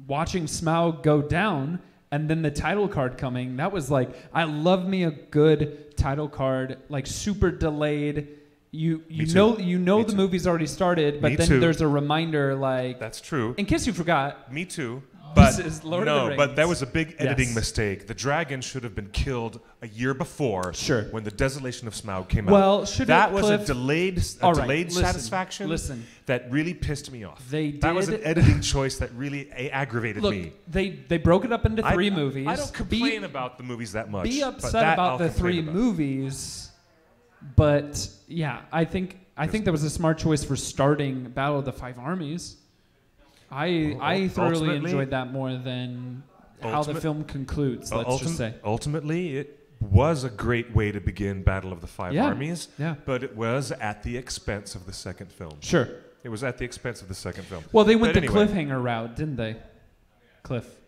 watching Smaug go down and then the title card coming, that was like, I love me a good title card, like super delayed. You know the movie's already started, but Me then too. there's a reminder like, That's true. in case you forgot, Me too. But This is Lord of the no, Rings. but that was a big editing Yes. mistake. The dragon should have been killed a year before. Sure. When the Desolation of Smaug came Well, out. should that it, was Cliff? a delayed All right, listen, satisfaction. listen. That really pissed me off. That was an editing choice that really aggravated look, me. they broke it up into three movies. I don't complain about the movies that much. Be but upset that about I'll the complain three about. movies, but yeah, I think that was a smart choice for starting Battle of the Five Armies. I thoroughly ultimately- enjoyed that more than how the film concludes. Let's just say. Ultimately, it was a great way to begin Battle of the Five Yeah, Armies. yeah. But it was at the expense of the second film. Sure. It was at the expense of the second film. Well, they went But the anyway, cliffhanger route, didn't they?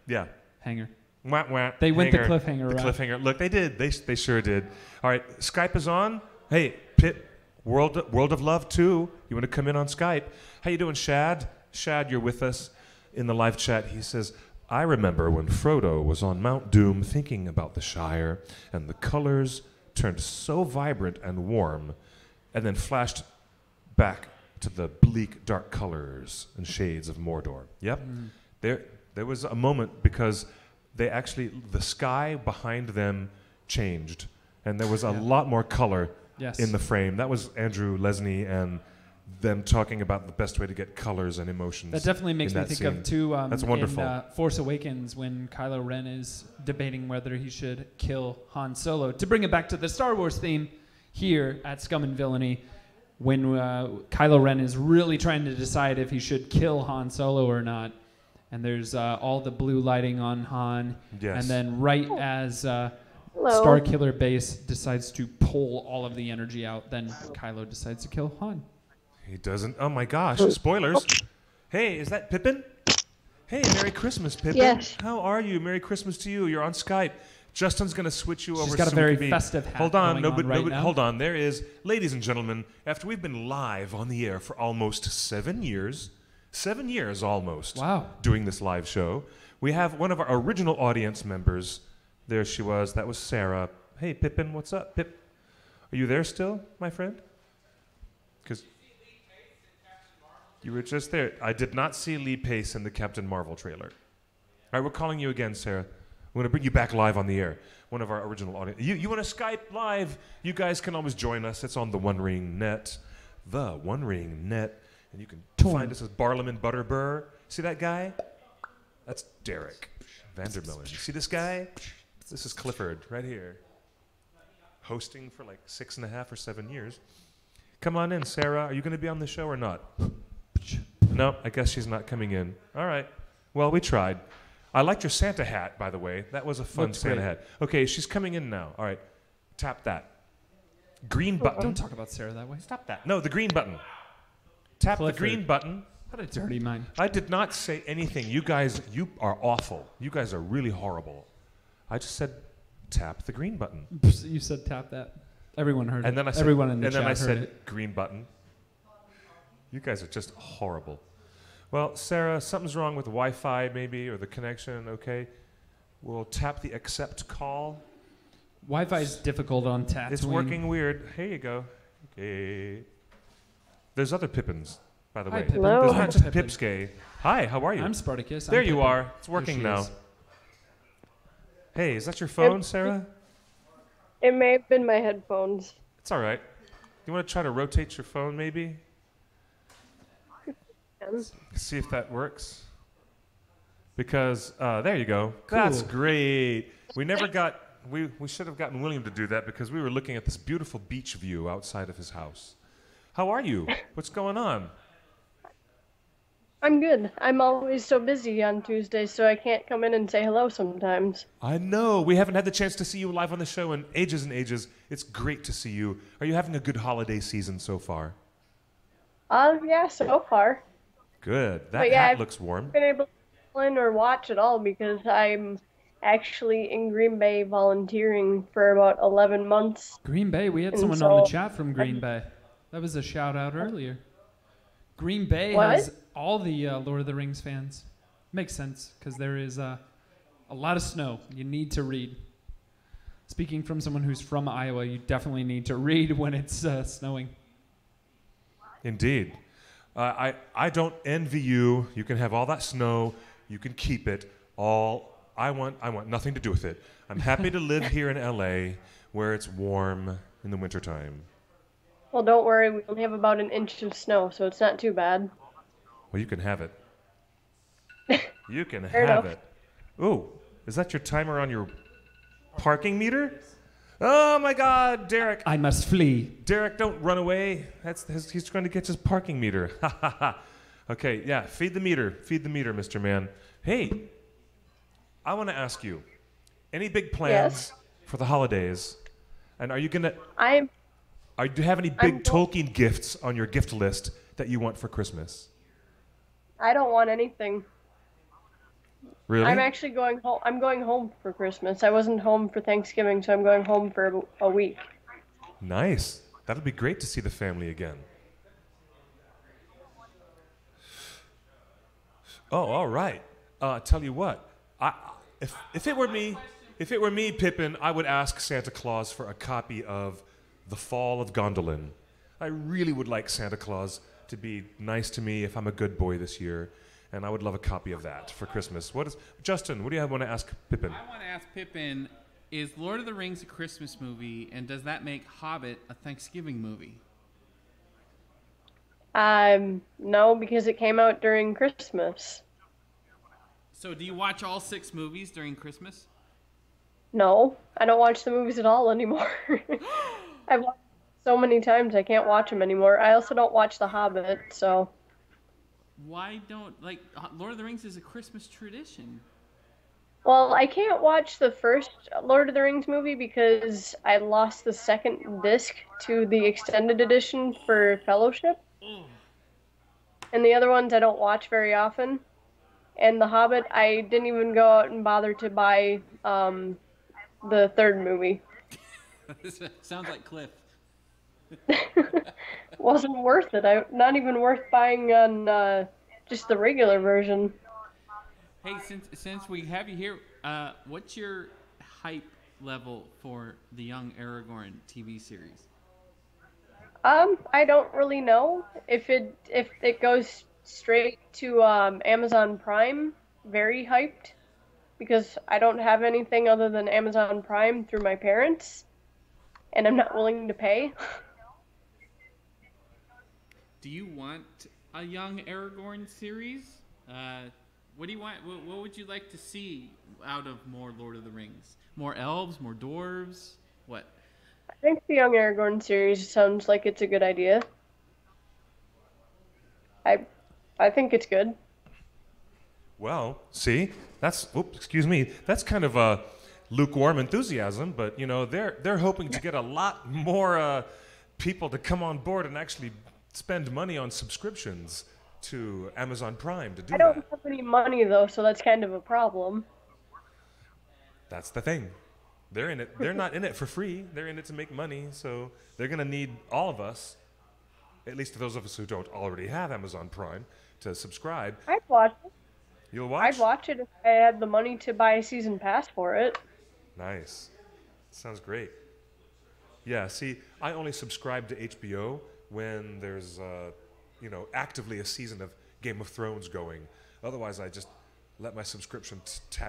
Yeah. Hanger. Wah, wah, They went the hanger, cliffhanger The route. cliffhanger. Look, they did. They sure did. All right, Skype is on. Hey, Pit, World of Love 2. You want to come in on Skype? How you doing, Shad? Shad, you're with us in the live chat. He says, I remember when Frodo was on Mount Doom thinking about the Shire, and the colors turned so vibrant and warm, and then flashed back to the bleak, dark colors and shades of Mordor. Yep. There was a moment because the sky behind them changed, and there was a lot more color Yes. in the frame. That was Andrew Lesney and them talking about the best way to get colors and emotions. That definitely makes in me that think scene. of too. That's wonderful. In Force Awakens, when Kylo Ren is debating whether he should kill Han Solo. To bring it back to the Star Wars theme here at Scum and Villainy, when Kylo Ren is really trying to decide if he should kill Han Solo or not, and there's all the blue lighting on Han, Yes. and then right as Hello. Starkiller Base decides to pull all of the energy out, then Kylo decides to kill Han. He doesn't. Oh my gosh! Spoilers. Hey, is that Pippin? Hey, Merry Christmas, Pippin. Yes. How are you? Merry Christmas to you. You're on Skype. Justin's going to switch you over. She's got a so very we can be- festive hat Hold on, going on right now. hold on. There is, ladies and gentlemen. After we've been live on the air for almost 7 years, 7 years almost. Wow. Doing this live show, we have one of our original audience members. There she was. That was Sarah. Hey, Pippin, what's up, Pip? Are you there still, my friend? Because you were just there. I did not see Lee Pace in the Captain Marvel trailer. All right, we're calling you again, Sarah. We're going to bring you back live on the air. One of our original audience. You want to Skype live? You guys can always join us. It's on the One Ring Net. The One Ring Net. And you can find us as Barlaman Butterbur. See that guy? That's Derek Vandermillen. You see this guy? This is Clifford right here. Hosting for like 6.5 or 7 years. Come on in, Sarah. Are you going to be on the show or not? No, I guess she's not coming in. All right. Well, we tried. I liked your Santa hat, by the way. That was a fun Looked Santa great. hat. Okay, she's coming in now. All right. Tap that. Green button. Don't talk about Sarah that way. Stop that. No, the green button. Tap Clifford. the green button. What a dirty mind. I did not say anything. You guys, you are awful. You guys are really horrible. I just said tap the green button. You said tap that. Everyone heard And it. then I said, Everyone in the and chat then I heard said it. green button. You guys are just horrible. Well, Sarah, something's wrong with the Wi-Fi maybe, or the connection, okay? We'll tap the accept call. Wi-Fi is difficult on Tatooine. It's working weird. Here you go. Okay. There's other Pippins, by the Hi, way. Pippin. Hello. There's I'm not just Pippin. Pipsky. Hi, how are you? I'm Spartacus. There I'm you Pippin. are. It's There working she now. is. Hey, is that your phone, Sarah? It may have been my headphones. It's all right. You want to try to rotate your phone, maybe? See if that works. Because there you go. That's Cool. great. We never got. We should have gotten William to do that because we were looking at this beautiful beach view outside of his house. How are you? What's going on? I'm good. I'm always so busy on Tuesdays, so I can't come in and say hello sometimes. I know. We haven't had the chance to see you live on the show in ages and ages. It's great to see you. Are you having a good holiday season so far? Yeah, so far. Good. That But yeah, hat I've looks warm. been able to call in or watch at all because I'm actually in Green Bay volunteering for about 11 months. Green Bay, we had And someone on the so- chat from Green Bay. That was a shout out earlier. Green Bay What? has all the Lord of the Rings fans. Makes sense because there is a lot of snow. You need to read. Speaking from someone who's from Iowa, you definitely need to read when it's snowing. Indeed. I don't envy you. You can have all that snow. You can keep it. I want nothing to do with it. I'm happy to live here in LA where it's warm in the wintertime. Well, don't worry, we only have about an inch of snow, so it's not too bad. Well, you can have it. You can Fair have enough. it. Ooh, is that your timer on your parking meter? Oh my God, Derek. I must flee. Derek, don't run away. He's trying to get his parking meter. Okay, yeah, feed the meter, Mr. Man. Hey, I want to ask you, any big plans for the holidays? And are you gonna? Do you have any big Tolkien gifts on your gift list that you want for Christmas? I don't want anything. Really? I'm actually going home. I'm going home for Christmas. I wasn't home for Thanksgiving, so I'm going home for a week. Nice. That'll be great to see the family again. Oh, all right. Tell you what. If it were me, Pippin, I would ask Santa Claus for a copy of The Fall of Gondolin. I really would like Santa Claus to be nice to me if I'm a good boy this year, and I would love a copy of that for Christmas. Justin, what do you want to ask Pippin? I want to ask Pippin, is Lord of the Rings a Christmas movie, and does that make Hobbit a Thanksgiving movie? No, because it came out during Christmas. So do you watch all 6 movies during Christmas? No, I don't watch the movies at all anymore. I've watched so many times I can't watch them anymore. I also don't watch The Hobbit, so. Why don't, Lord of the Rings is a Christmas tradition. Well, I can't watch the first Lord of the Rings movie because I lost the second disc to the extended edition for Fellowship. And the other ones I don't watch very often. And The Hobbit, I didn't even go out and bother to buy the third movie. Sounds like Cliff. Wasn't worth it. Not even worth buying on just the regular version. Hey, since we have you here, what's your hype level for the Young Aragorn TV series? I don't really know. If it goes straight to Amazon Prime, very hyped, because I don't have anything other than Amazon Prime through my parents, and I'm not willing to pay. Do you want a Young Aragorn series? What do you want? What would you like to see out of more Lord of the Rings? More elves? More dwarves? What? I think the Young Aragorn series sounds like it's a good idea. I think it's good. Well, see, that's kind of a lukewarm enthusiasm, but they're hoping to get a lot more people to come on board and actually spend money on subscriptions to Amazon Prime to do that. I don't have any money though, so that's kind of a problem. That's the thing. They're in it. They're not in it for free. They're in it to make money, so they're going to need all of us, at least those of us who don't already have Amazon Prime, to subscribe. I'd watch it. You'll watch? I'd watch it if I had the money to buy a season pass for it. Nice. Sounds great. Yeah, see, I only subscribe to HBO when there's, actively a season of Game of Thrones going. Otherwise, I just let my subscription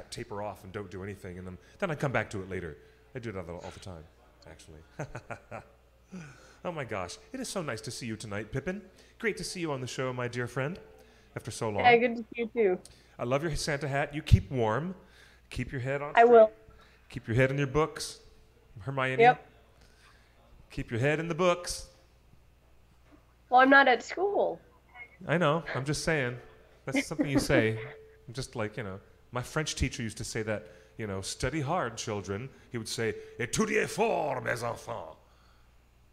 taper off and don't do anything, and then I come back to it later. I do that all the time, actually. Oh my gosh, it is so nice to see you tonight, Pippin. Great to see you on the show, my dear friend, after so long. Yeah, good to see you too. I love your Santa hat. You keep warm. Keep your head on I will. Keep your head in your books, Hermione. Yep. Keep your head in the books. Well, I'm not at school. I know. I'm just saying. That's something you say. Just like, my French teacher used to say that, study hard, children. He would say, étudiez fort, mes enfants,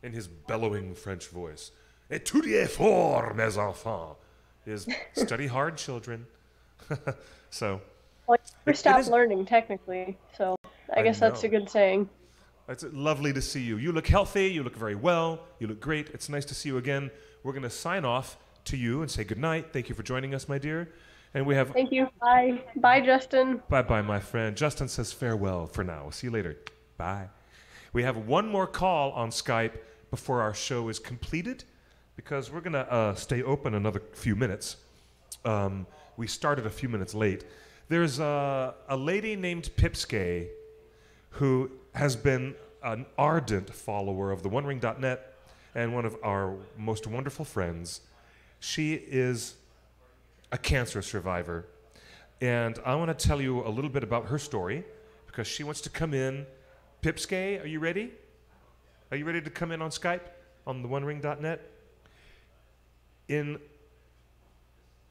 in his bellowing French voice. Étudiez fort, mes enfants, is study hard, children. So. Well, you never stop learning, technically, so I guess that's a good saying. It's lovely to see you. You look healthy. You look very well. You look great. It's nice to see you again. We're going to sign off to you and say goodnight. Thank you for joining us, my dear. And we have... Thank you. Bye. Bye, Justin. Bye-bye, my friend. Justin says farewell for now. We'll see you later. Bye. We have one more call on Skype before our show is completed, because we're going to stay open another few minutes. We started a few minutes late. There's a lady named Pipsquay who has been an ardent follower of theonering.net and one of our most wonderful friends. She is a cancer survivor, and I want to tell you a little bit about her story because she wants to come in. Pipsquay, are you ready? Are you ready to come in on Skype on theonering.net? In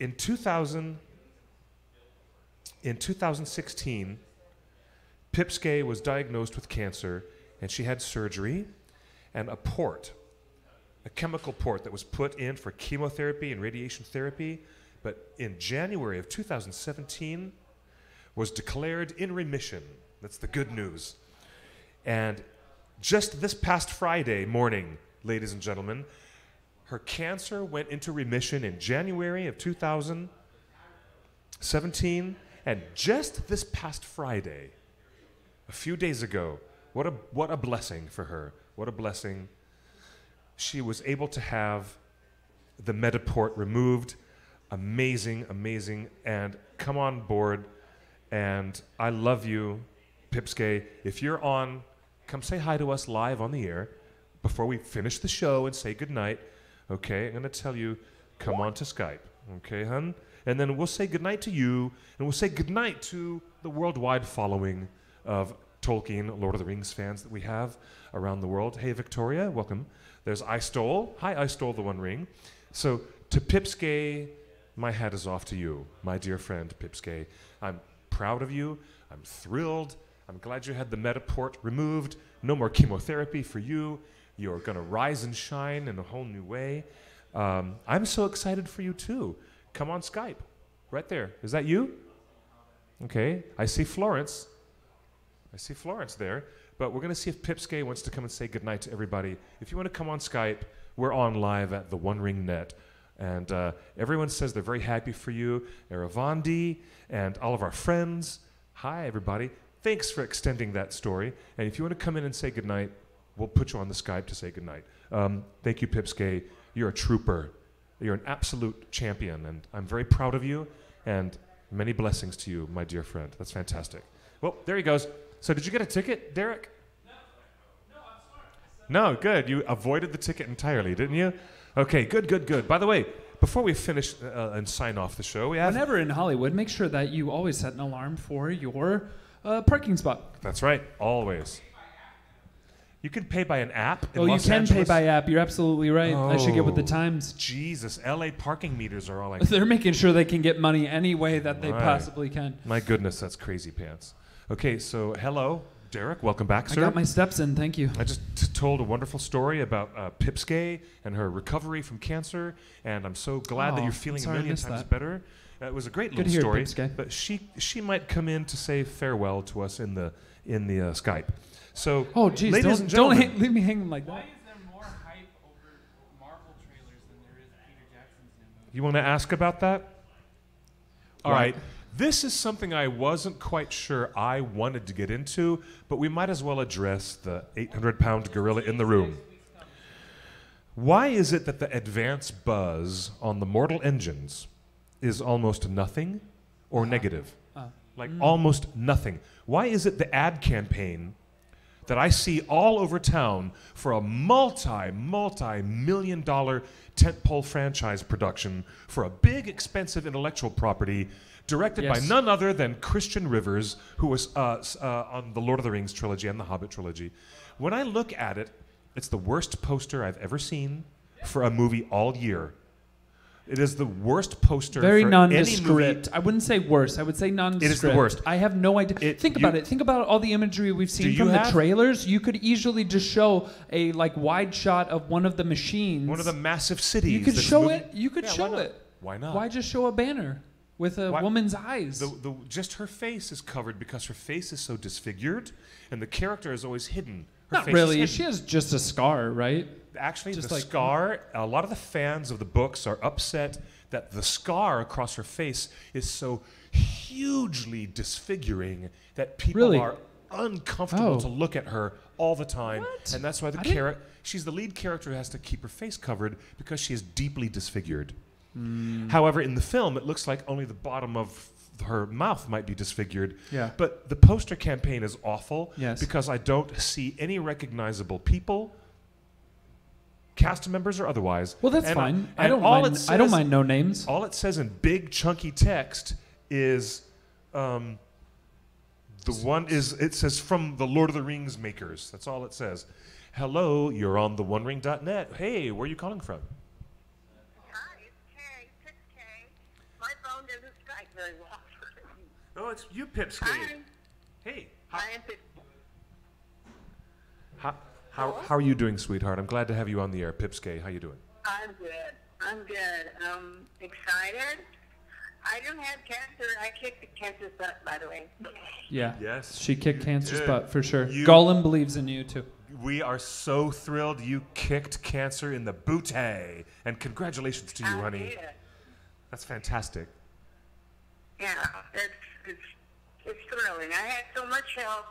2016, Pipsquay was diagnosed with cancer, and she had surgery and a chemical port that was put in for chemotherapy and radiation therapy, but in January of 2017 was declared in remission. That's the good news. And just this past Friday morning, ladies and gentlemen, her cancer went into remission in January of 2017, and just this past Friday, a few days ago, what a blessing for her. What a blessing. She was able to have the Metaport removed. Amazing, amazing. And come on board. And I love you, Pipsquay. If you're on, come say hi to us live on the air before we finish the show and say goodnight. Okay, I'm going to tell you, come on to Skype. Okay, hun? And then we'll say goodnight to you, and we'll say goodnight to the worldwide following of Tolkien, Lord of the Rings fans that we have around the world. Hey, Victoria, welcome. There's I Stole. Hi, I Stole the One Ring. So to Pipsquay, my hat is off to you, my dear friend Pipsquay. I'm proud of you. I'm thrilled. I'm glad you had the Metaport removed. No more chemotherapy for you. You're going to rise and shine in a whole new way. I'm so excited for you, too. Come on Skype. Right there. Is that you? Okay. I see Florence. I see Florence there. But we're going to see if Pipsquay wants to come and say goodnight to everybody. If you want to come on Skype, we're on live at the One Ring Net. And everyone says they're very happy for you. Eravandi and all of our friends. Hi, everybody. Thanks for extending that story. And if you want to come in and say goodnight, we'll put you on the Skype to say goodnight. Thank you, Pipsquay. You're a trooper. You're an absolute champion, and I'm very proud of you, and many blessings to you, my dear friend. That's fantastic. Well, there he goes. So did you get a ticket, Derek? No, I'm smart. No, good. You avoided the ticket entirely, didn't you? Okay, good. By the way, before we finish and sign off the show, we have... Whenever in Hollywood, make sure that you always set an alarm for your parking spot. That's right, always. You can pay by an app in Los Los Angeles. Angeles. Pay by app. You're absolutely right. I should get with the times. Jesus, LA parking meters are all like... They're making sure they can get money any way that they possibly can. My goodness, that's crazy pants. Okay, so hello, Derek. Welcome back, sir. I got my steps in. Thank you. I just told a wonderful story about Pipsquay and her recovery from cancer, and I'm so glad that you're feeling a million times better. It was a great little story. But she might come in to say farewell to us in the Skype. So, geez, ladies and gentlemen, don't leave me hanging like that. Why is there more hype over Marvel trailers than there is Peter Jackson's new movie? You want to ask about that? All right. This is something I wasn't quite sure I wanted to get into, but we might as well address the 800-pound gorilla in the room. Why is it that the advance buzz on the mortal engines is almost nothing or negative? Almost nothing. Why is it the ad campaign that I see all over town for a multi-million-dollar tentpole franchise production for a big, expensive intellectual property directed by none other than Christian Rivers, who was on the Lord of the Rings trilogy and the Hobbit trilogy. When I look at it, it's the worst poster I've ever seen for a movie all year. It is the worst poster Very for nondescript. any movie. I wouldn't say worse. I would say nondescript. It is the worst. I have no idea. Think about it. Think about all the imagery we've seen from the trailers. You could easily just show a wide shot of one of the machines. One of the massive cities. You could show it. You could show it. Why not? Why just show a banner with a woman's eyes? Just her face is covered because her face is so disfigured, and the character is always hidden. Her Not face really. is She has just a scar, right? Actually, just the scar, a lot of the fans of the books are upset that the scar across her face is so hugely disfiguring that people are uncomfortable to look at her all the time. What? And that's why she's the lead character who has to keep her face covered because she is deeply disfigured. However, in the film, it looks like only the bottom of her mouth might be disfigured. Yeah. But the poster campaign is awful because I don't see any recognizable people, cast members or otherwise. Well, that's fine. I don't mind no names. All it says in big chunky text is it says from the Lord of the Rings makers. That's all it says. Hello, you're on the OneRing.net. Hey, where are you calling from? Hi, it's Kay. It's Kay. My phone doesn't strike very well. Oh, it's you, Pipsky. Hi. Hey. I am Pipsky. How are you doing, sweetheart? I'm glad to have you on the air. Pipsky, how you doing? I'm good. I'm good. Excited. I don't have cancer. I kicked the cancer's butt, by the way. Yeah. Yes. She kicked cancer's butt for sure. Gollum believes in you too. We are so thrilled you kicked cancer in the booty, and congratulations to you, honey. Did. That's fantastic. Yeah, it's thrilling. I had so much help.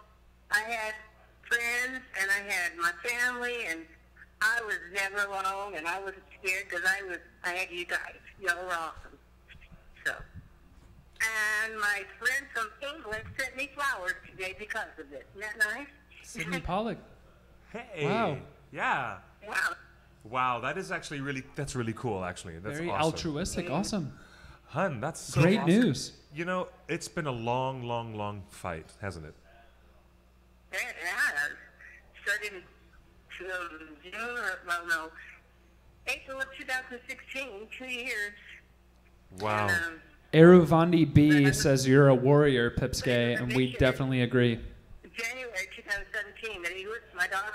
I had friends, and I had my family, and I was never alone, and I wasn't scared because I had you guys. Y'all were awesome. So, and my friend from England sent me flowers today because of it. Isn't that nice? Sydney Pollock. Hey. Wow. Yeah. Wow. Wow, that's really cool, actually. That's very awesome. altruistic. Awesome. Hun, that's so great awesome. news. You know, it's been a long, long, long fight, hasn't it? It has. Started in April of 2016, 2 years. Wow. And, Eruvandi B says you're a warrior, Pipsky, and we definitely agree. January 2017, that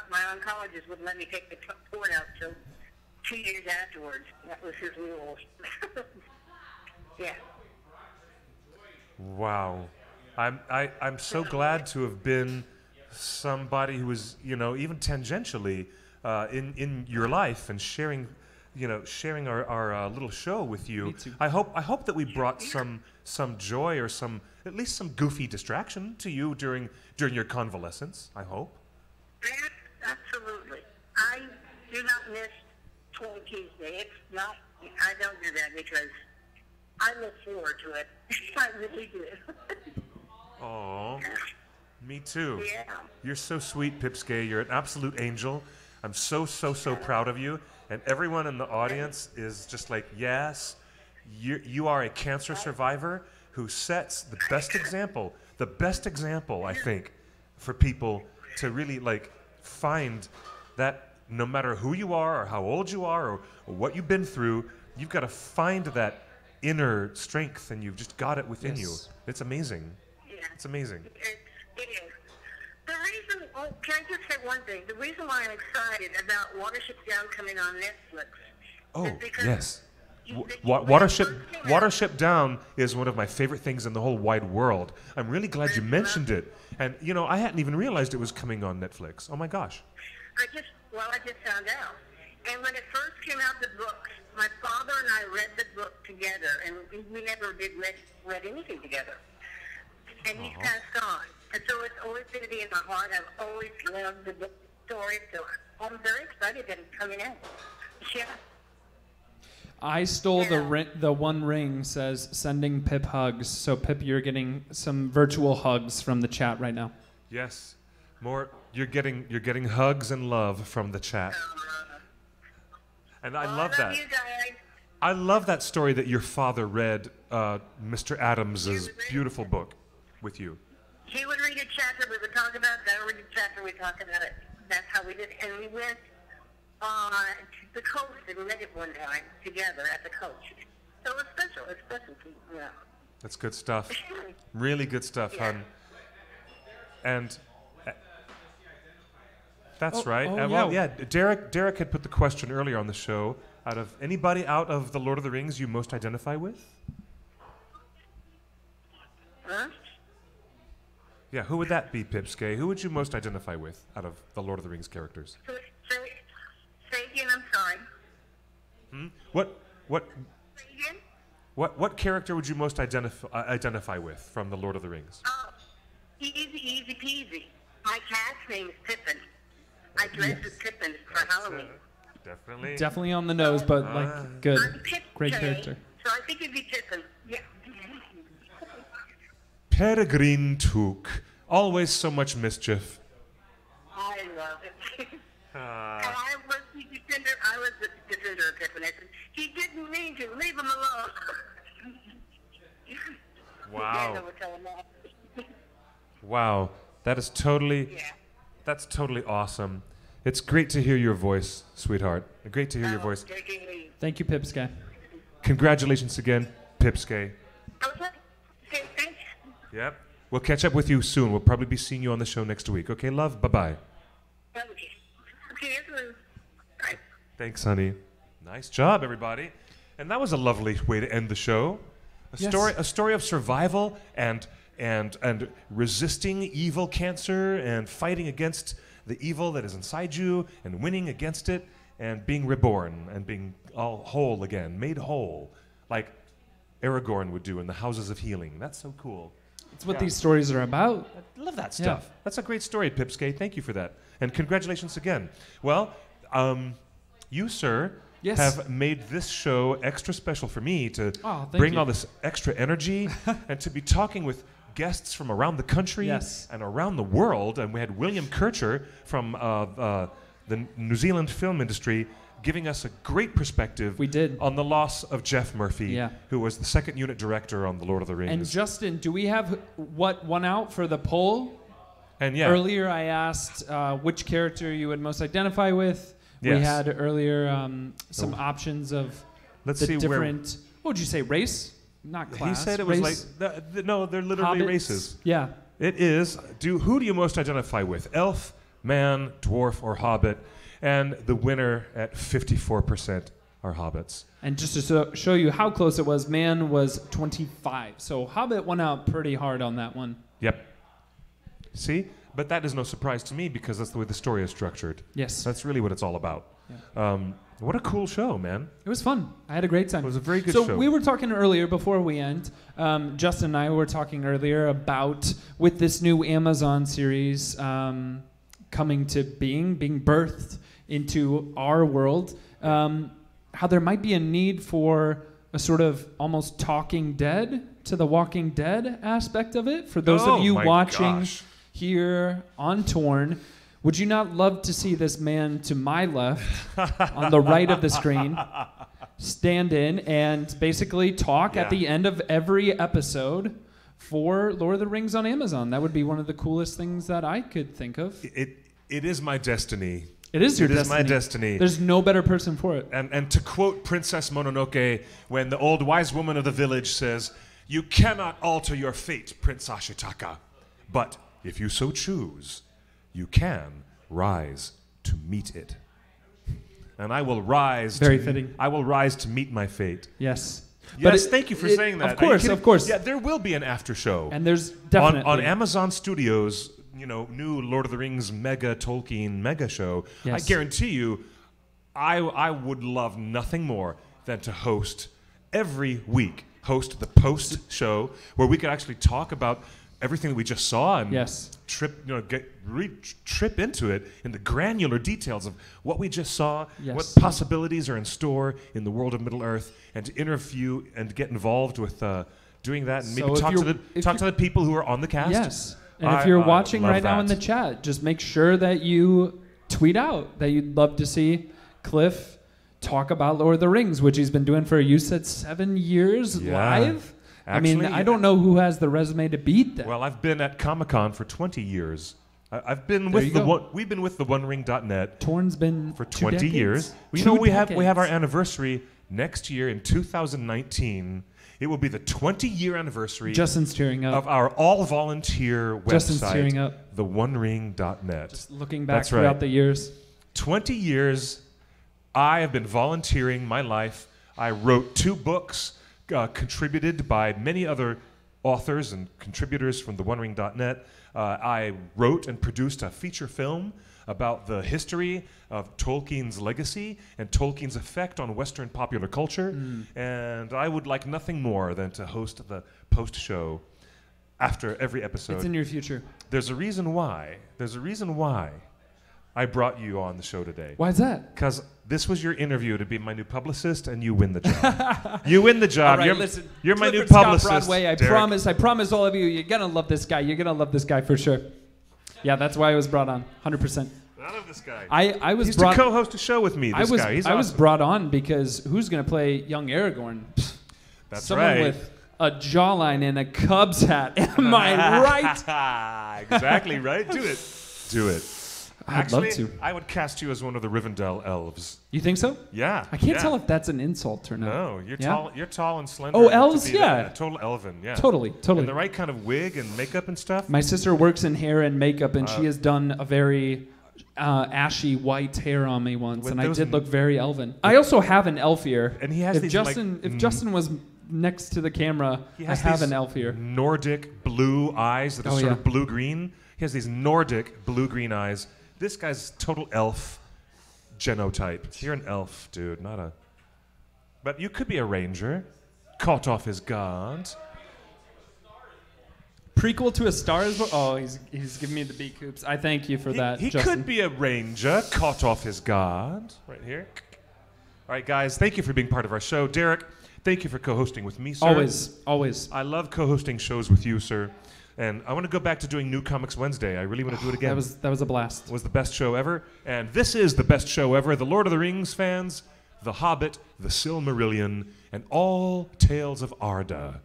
my oncologist wouldn't let me take the port out till 2 years afterwards. That was his rule. Yeah. Wow. I'm so glad to have been somebody who was, even tangentially in your life and sharing our little show with you. Me too. I hope that we brought some joy or at least some goofy distraction to you during your convalescence. I hope. Absolutely. I do not miss Toy Tuesday. It's not. I don't do that because I look forward to it. I really do. Oh, me too. Yeah. You're so sweet, Pipsky. You're an absolute angel. I'm so proud of you. And everyone in the audience is just like, yes, you are a cancer survivor who sets the best example, I think, for people to really find that no matter who you are or how old you are or what you've been through, you've got to find that inner strength, and you've just got it within you. It's amazing. Yeah. It's amazing. It is. The reason, can I just say one thing? The reason why I'm excited about Watership Down coming on Netflix is because yes. Watership Down is one of my favorite things in the whole wide world. I'm really glad you mentioned it. And, I hadn't even realized it was coming on Netflix. Oh, my gosh. I just found out. And when it first came out, the books, my father and I read the book together, and we never did read anything together. And he's passed on. And so it's always going to be in my heart. I've always loved the book story, so I'm very excited that it's coming out. Yeah. I stole the One Ring says sending Pip hugs. So Pip, you're getting some virtual hugs from the chat right now. Yes. You're getting hugs and love from the chat. And I love that. You guys. I love that story that your father read Mr. Adams's beautiful book with you. He would read a chapter, we would talk about it. I would read a chapter, we'd talk about it. That's how we did it. And we went to the coast and read it one time together at the coast. So it's special. It's special. Yeah. That's good stuff. Really good stuff, hon. And that's right. Well, yeah. Derek had put the question earlier on the show. Out of anybody out of the Lord of the Rings you most identify with? Huh? Yeah, who would that be, Pipsquet? Who would you most identify with out of the Lord of the Rings characters? Say again, I'm sorry. Say again? What character would you most identify with from the Lord of the Rings? Oh, easy peasy. My cat's name is Pippin. I dress as Pippin for Halloween. Definitely on the nose, but like good. Great character. So I think it'd be Pippin. Yeah. Peregrine Took. Always so much mischief. I love it. And I was the defender of Pippin. I said, he didn't mean to. Leave him alone. Wow. Gandalf would tell him that. Wow. That's totally awesome. It's great to hear your voice, sweetheart. Great to hear your voice. Thank you, Pipsquet. Congratulations again, Pipsquet. Okay, thanks. Yep. We'll catch up with you soon. We'll probably be seeing you on the show next week. Okay, love? Bye-bye. Okay, bye. Thanks, honey. Nice job, everybody. And that was a lovely way to end the show. A story of survival and resisting evil cancer and fighting against the evil that is inside you and winning against it and being reborn and being all whole again, made whole, like Aragorn would do in the Houses of Healing. That's so cool. It's what these stories are about. I love that stuff. Yeah. That's a great story, Pipsquet. Thank you for that. And congratulations again. Well, you, sir, have made this show extra special for me to bring all this extra energy and to be talking with guests from around the country and around the world. And we had William Kircher from the New Zealand film industry giving us a great perspective on the loss of Geoff Murphy, who was the second unit director on The Lord of the Rings. And Justin, do we have what won out for the poll? And earlier I asked which character you would most identify with. We had earlier some options of different, what would you say, race? Not class. He said it race? was like, no, they're literally Hobbits. races. Yeah. It is, who do you most identify with? Elf, man, dwarf, or hobbit? And the winner at 54% are hobbits. And just to show you how close it was, man was 25. So hobbit went out pretty hard on that one. Yep. See? But that is no surprise to me because that's the way the story is structured. Yes. That's really what it's all about. Yeah. What a cool show, man. It was fun. I had a great time. It was a very good show. So we were talking earlier before we end. Justin and I were talking earlier about with this new Amazon series coming to being birthed into our world, how there might be a need for a sort of almost Talking Dead to the Walking Dead aspect of it. For those of you watching here on Torn, would you not love to see this man to my left, on the right of the screen, stand in and basically talk at the end of every episode for Lord of the Rings on Amazon? That would be one of the coolest things that I could think of. It is my destiny. It is your destiny. It is my destiny. There's no better person for it. And to quote Princess Mononoke, when the old wise woman of the village says, "You cannot alter your fate, Prince Ashitaka, but if you so choose, you can rise to meet it." And I will rise. Very fitting. I will rise to meet my fate. Yes. Yes, thank you for saying that. Of course. Yeah, there will be an after show. And there's definitely on Amazon Studios, new Lord of the Rings mega Tolkien mega show. Yes. I guarantee you, I would love nothing more than to host every week, the post show where we could actually talk about everything that we just saw and trip into it in the granular details of what we just saw, what possibilities are in store in the world of Middle Earth, and to interview and get involved with doing that, and maybe talk to the people who are on the cast. Yes. And if you're watching right now in the chat, just make sure that you tweet out that you'd love to see Cliff talk about Lord of the Rings, which he's been doing for, you said, 7 years live? Actually, I don't know who has the resume to beat that. Well, I've been at Comic-Con for 20 years. We've been with the OneRing.net. Torn's been for 20 years. We have our anniversary next year in 2019, it will be the 20-year anniversary Justin's tearing up. of our all-volunteer website, Justin's tearing up. theonering.net. Just looking back That's throughout right. the years. 20 years, I have been volunteering my life. I wrote 2 books, contributed by many other authors and contributors from theonering.net. I wrote and produced a feature film about the history of Tolkien's legacy and Tolkien's effect on Western popular culture. And I would like nothing more than to host the post show after every episode. It's in your future. There's a reason why. There's a reason why I brought you on the show today. Why is that? Because this was your interview to be my new publicist, and you win the job. You win the job. All right, you're you're my new Clifford Scott publicist. Broadway, I Derek. promise all of you, you're gonna love this guy. You're gonna love this guy for sure. Yeah, that's why I was brought on, 100%. I love this guy. I was He's brought. to co-host a show with me. This guy. He's I was awesome. brought on because who's gonna play young Aragorn? That's Someone right. with a jawline and a Cubs hat. Am I right? Exactly right. Do it. Do it. I'd Actually, love to. I would cast you as one of the Rivendell elves. You think so? Yeah. I can't yeah. tell if that's an insult or not. No, you're Yeah? tall. You're tall and slender. Oh, enough to elves? be Yeah. total elven. Yeah. Totally. And the right kind of wig and makeup and stuff. My sister works in hair and makeup, and she has done a very ashy white hair on me once, With and I those did look very elven. I also have an elf ear. And he has if these, Justin, like, if Justin was next to the camera, He I has have these an elf ear. Nordic blue eyes that are Oh, sort yeah. of blue-green. He has these Nordic blue-green eyes. This guy's total elf genotype. You're an elf, dude, not a... But you could be a ranger, caught off his guard. Prequel to A Star is Born. Oh, he's giving me the beat coops. I thank you for that, He Justin. could be a ranger, caught off his guard. Right here. All right, guys, thank you for being part of our show. Derek, thank you for co-hosting with me, sir. Always. I love co-hosting shows with you, sir. And I want to go back to doing New Comics Wednesday. I really want to do it again. That was a blast. It was the best show ever. And this is the best show ever. The Lord of the Rings fans, The Hobbit, The Silmarillion, and all tales of Arda.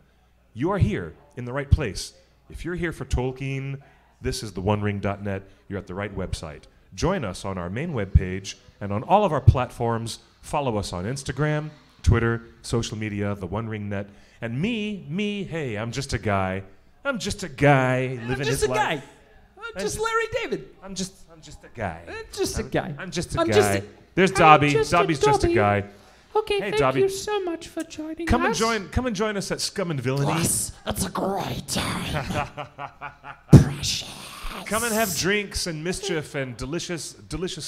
You are here in the right place. If you're here for Tolkien, this is theonering.net. You're at the right website. Join us on our main webpage and on all of our platforms. Follow us on Instagram, Twitter, social media, The One Ring Net. And me, hey, I'm just a guy. I'm just a guy living his life. I'm just Larry David. I'm just a guy. Just a guy. I'm just a I'm guy. just a- There's I'm Dobby. just a Dobby's just a Dobby. guy. Okay, Hey, thank Dobby. you so much for joining Come us. and join us at Scum and Villainy. Yes, it's a great time. Come and have drinks and mischief and delicious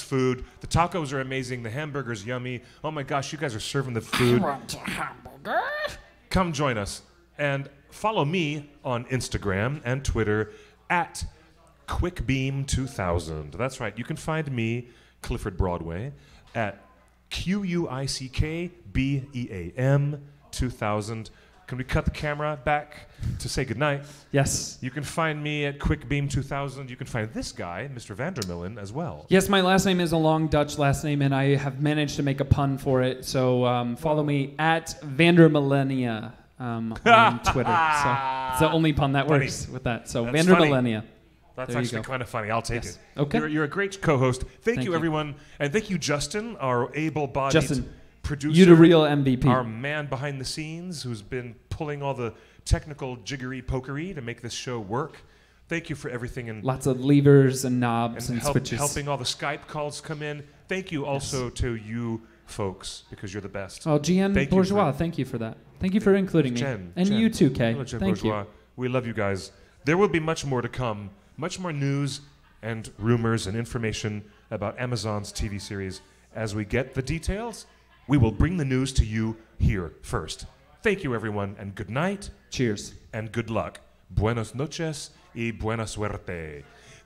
food. The tacos are amazing. The hamburger's yummy. Oh my gosh, you guys are serving the food. I want a hamburger. Come join us and follow me on Instagram and Twitter at QuickBeam2000. That's right. You can find me, Clifford Broadway, at QUICKBEAM 2000. Can we cut the camera back to say goodnight? Yes. You can find me at QuickBeam2000. You can find this guy, Mr. Vandermillen, as well. Yes, my last name is a long Dutch last name, and I have managed to make a pun for it. So follow me at Vandermillennia on Twitter. So it's the only pun that Funny. works with that. So That's Vandermillennia. That's There you actually go. kind of funny. I'll take Yes. it. Okay. You're a great co-host. Thank Thank you, you. everyone. And thank you, Justin, our able-bodied Justin, producer. you the real MVP. Our man behind the scenes who's been pulling all the technical jiggery-pokery to make this show work. Thank you for everything. And Lots of levers and knobs and switches. helping all the Skype calls come in. Thank you also to you folks, because you're the best. Oh, Gian Thank you Bourgeois, for- thank you for that. Thank you for including me. Jen, And Jen. you too, Kay. Hello, Jen Thank Bourgeois. you. We love you guys. There will be much more to come, much more news and rumors and information about Amazon's TV series. As we get the details, we will bring the news to you here first. Thank you, everyone, and good night. Cheers. And good luck. Buenos noches y buena suerte.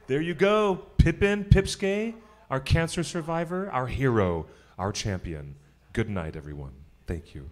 There you go. Pippin Pipsquet, our cancer survivor, our hero, our champion. Good night, everyone. Thank you.